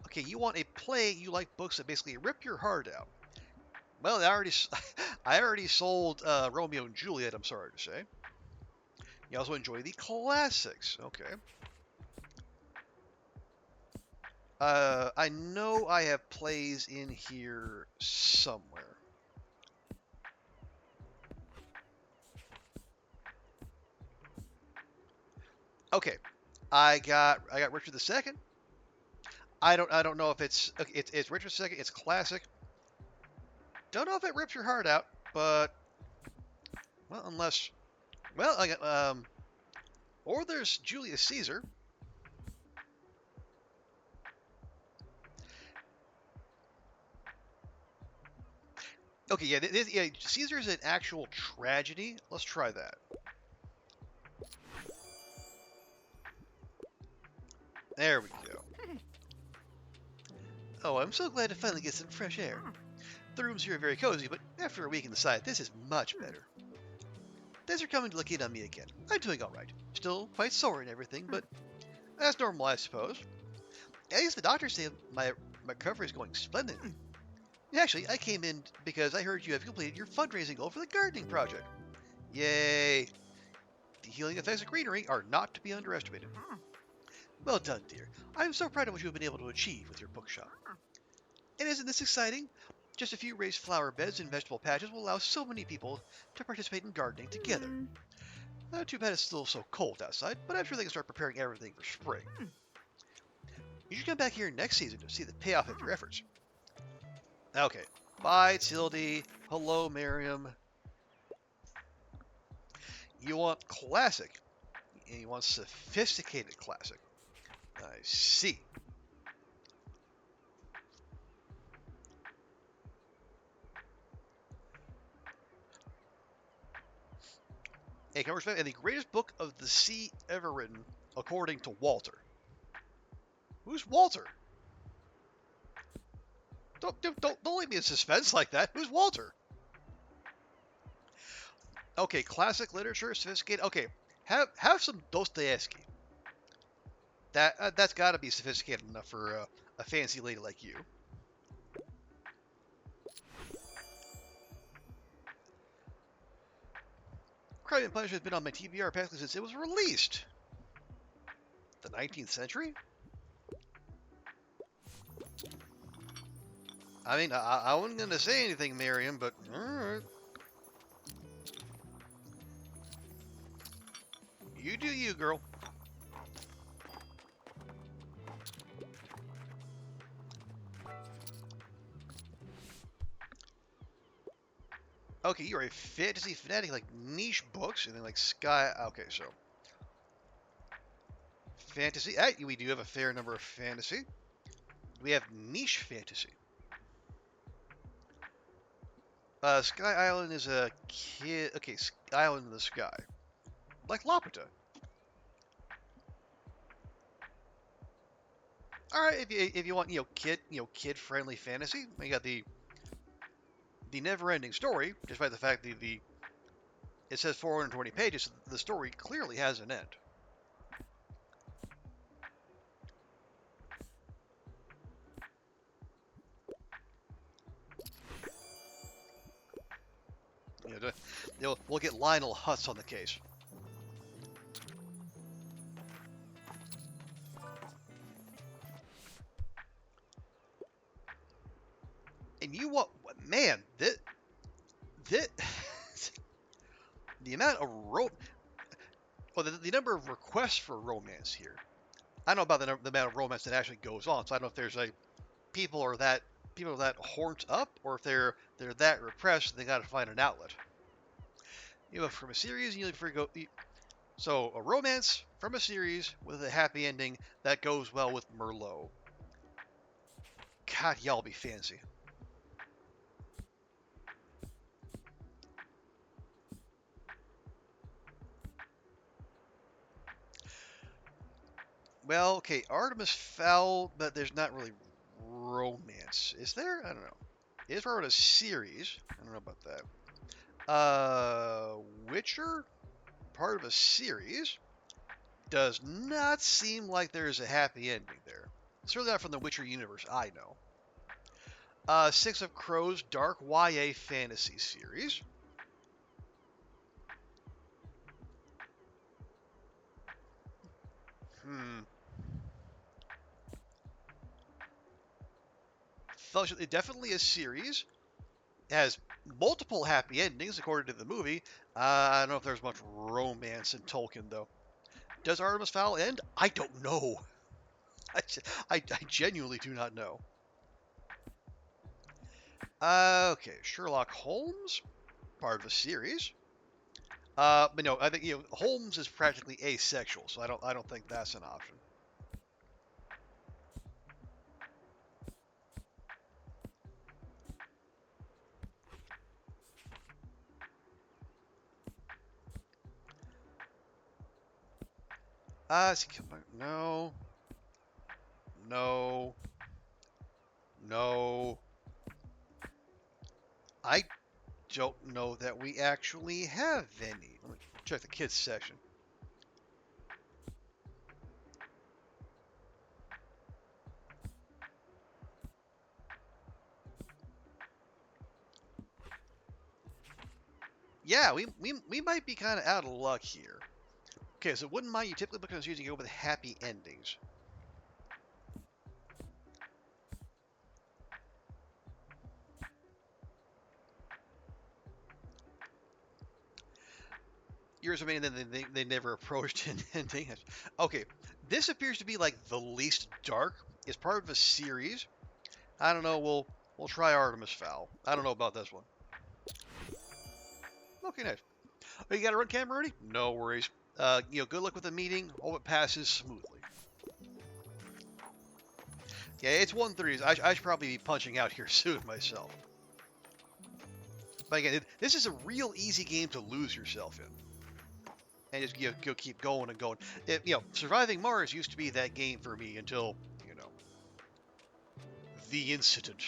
Okay, you want a play? You like books that basically rip your heart out. Well, I already sold Romeo and Juliet. I'm sorry to say. You also enjoy the classics. Okay. I know I have plays in here somewhere. Okay, I got Richard II. I don't know if it's okay, it's Richard II. It's classic. Don't know if it rips your heart out, but well, unless well, I got or there's Julius Caesar. Okay, yeah, yeah, Caesar is an actual tragedy. Let's try that. There we go. Oh, I'm so glad to finally get some fresh air. The rooms here are very cozy, but after a week inside, this is much better. Thanks for coming to look in on me again. I'm doing alright. Still quite sore and everything, but that's normal, I suppose. At least the doctors say my recovery is going splendidly. Actually, I came in because I heard you have completed your fundraising goal for the gardening project. Yay! The healing effects of greenery are not to be underestimated. Well done, dear. I'm so proud of what you have been able to achieve with your bookshop. And isn't this exciting? Just a few raised flower beds and vegetable patches will allow so many people to participate in gardening together. Too bad it's still so cold outside, but I'm sure they can start preparing everything for spring. You should come back here next season to see the payoff of your efforts. Okay. Bye, Tildy. Hello, Miriam. You want classic, and you want sophisticated classic. I see. Hey, can and the greatest book of the sea ever written, according to Walter. Who's Walter? Don't leave me in suspense like that. Who's Walter? Okay, classic literature, sophisticated. Okay, have some Dostoevsky. That's got to be sophisticated enough for a fancy lady like you. Crime and Punishment has been on my TBR practically since it was released. The 19th century? I mean, I wasn't going to say anything, Miriam, but alright. You do you, girl. Okay, you're a fantasy fanatic, like niche books, and then like Sky. Okay, so fantasy. We do have a fair number of fantasy. We have niche fantasy. Sky Island is a kid. Okay, Island in the Sky, like Laputa. All right, if you want kid friendly fantasy, you got the never ending story. Despite the fact that the it says 420 pages, the story clearly has an end. We'll get Lionel Hutz on the case. the amount of the number of requests for romance here. I don't know about the amount of romance that actually goes on, so I don't know if there's people are that horned up, or if they're that repressed, they got to find an outlet. From a series, so a romance from a series with a happy ending that goes well with Merlot. God, y'all be fancy. Well, okay, Artemis Fowl, but there's not really romance. Is there? I don't know. It is part of a series. I don't know about that. Witcher, part of a series. Does not seem like there's a happy ending there. Certainly not from the Witcher universe I know. Six of Crows, dark YA fantasy series. Hmm. Fellowship, definitely a series. It has multiple happy endings according to the movie. I don't know if there's much romance in Tolkien though. Does Artemis Fowl end? I don't know. I genuinely do not know. Okay, Sherlock Holmes, part of a series. But no, I think Holmes is practically asexual, so I don't think that's an option. No, no, no. I don't know that we actually have any. Let me check the kids section. Yeah, we might be kind of out of luck here. Okay, so wouldn't mind you typically book us using it with happy endings. Yours I mean, they never approached an ending. Okay, this appears to be like the least dark. It's part of a series. I don't know. We'll try Artemis Fowl. I don't know about this one. Okay, nice. Oh, you got to run camera ready? No worries. Good luck with the meeting. Hope it passes smoothly. Yeah, it's 1:30. I should probably be punching out here soon myself. But again, this is a real easy game to lose yourself in. And just keep going and going. Surviving Mars used to be that game for me until, the incident.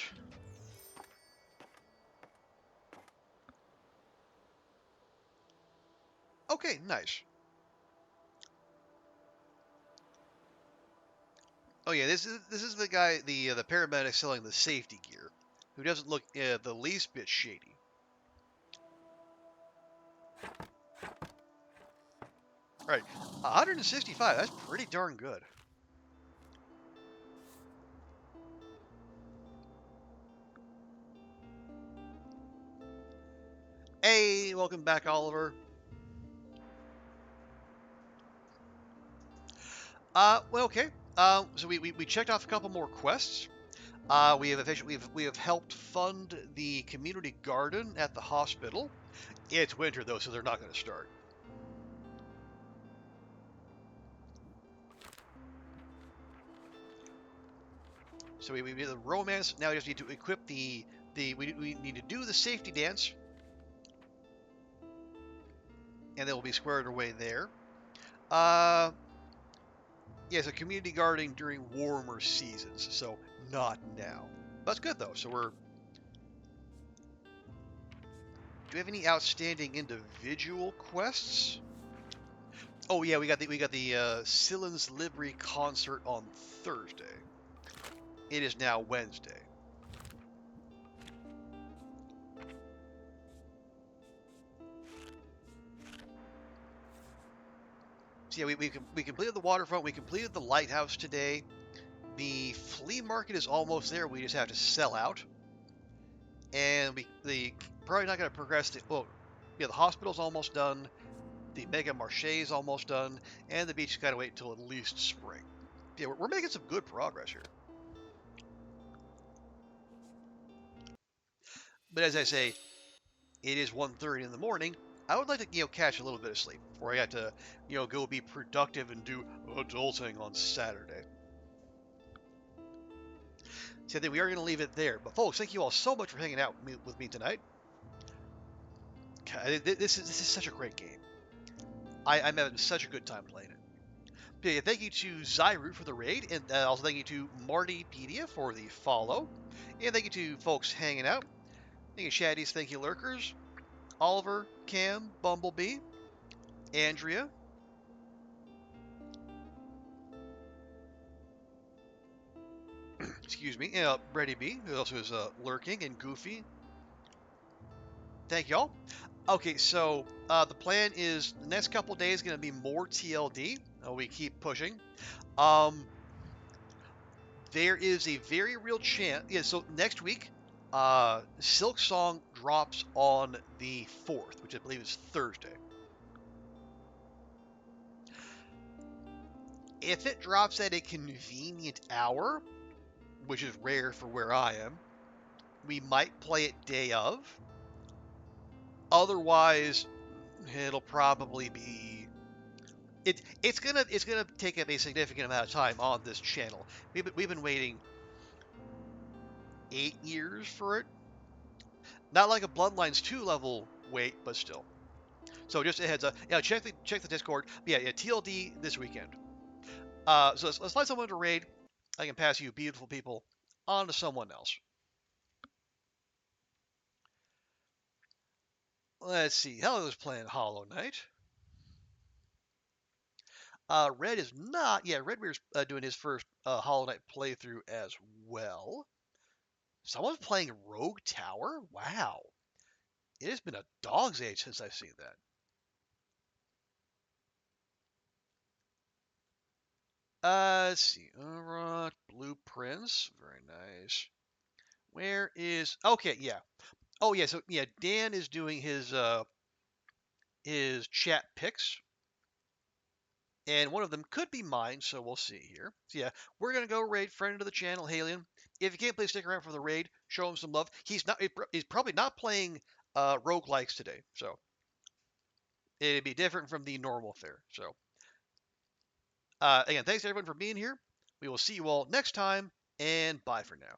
Okay, nice. Oh yeah, this is the guy, the paramedic selling the safety gear, who doesn't look the least bit shady. Right, 165. That's pretty darn good. Hey, welcome back, Oliver. Well, okay. So we checked off a couple more quests. We have helped fund the community garden at the hospital. It's winter though, so they're not going to start. So we did the romance. Now we just need to equip we need to do the safety dance, and then we'll be squared away there. Yeah, so community gardening during warmer seasons, so not now. That's good though. So do we have any outstanding individual quests? Oh yeah, we got the Sillins Libri concert on Thursday. It is now Wednesday. So yeah, we completed the waterfront. We completed the lighthouse today. The flea market is almost there. We just have to sell out. And probably not going to progress. Well, yeah, the hospital's almost done. The Mega Marché is almost done, and the beach has got to wait until at least spring. Yeah, we're making some good progress here. But as I say, it is 1:30 in the morning. I would like to, catch a little bit of sleep before I got to, go be productive and do adulting on Saturday. So I think we are going to leave it there. But folks, thank you all so much for hanging out with me tonight. This is such a great game. I'm having such a good time playing it. Yeah, thank you to Zyroot for the raid, and also thank you to Martypedia for the follow. And thank you to folks hanging out. Thank you, Shaddies, thank you, Lurkers, Oliver, Cam, Bumblebee, Andrea, excuse me, Brady B, who also is lurking, and Goofy. Thank y'all. Okay, so the plan is the next couple days going to be more TLD. We keep pushing. There is a very real chance. Yeah, so next week, Silk Song drops on the 4th, which I believe is Thursday. If it drops at a convenient hour, which is rare for where I am, we might play it day of. Otherwise, it'll probably be it's gonna take up a significant amount of time on this channel. We've been waiting 8 years for it. Not like a Bloodlines 2 level wait, but still. So just a heads up. Yeah, check the Discord. But yeah, TLD this weekend. So let's let someone to raid. I can pass you beautiful people on to someone else. Let's see. Hello is playing Hollow Knight. Red is not. Yeah, Redbeard's doing his first Hollow Knight playthrough as well. Someone's playing Rogue Tower? Wow. It has been a dog's age since I've seen that. Let's see. Uruk, Blueprints. Very nice. Where is... Okay, yeah. Oh, yeah, so, yeah, Dan is doing his chat picks. And one of them could be mine, so we'll see here. So, yeah, we're going to go raid friend of the channel, Halion. If you can't please stick around for the raid, show him some love. He's probably not playing roguelikes today, so it'd be different from the normal fare. So, again, thanks everyone for being here. We will see you all next time, and bye for now.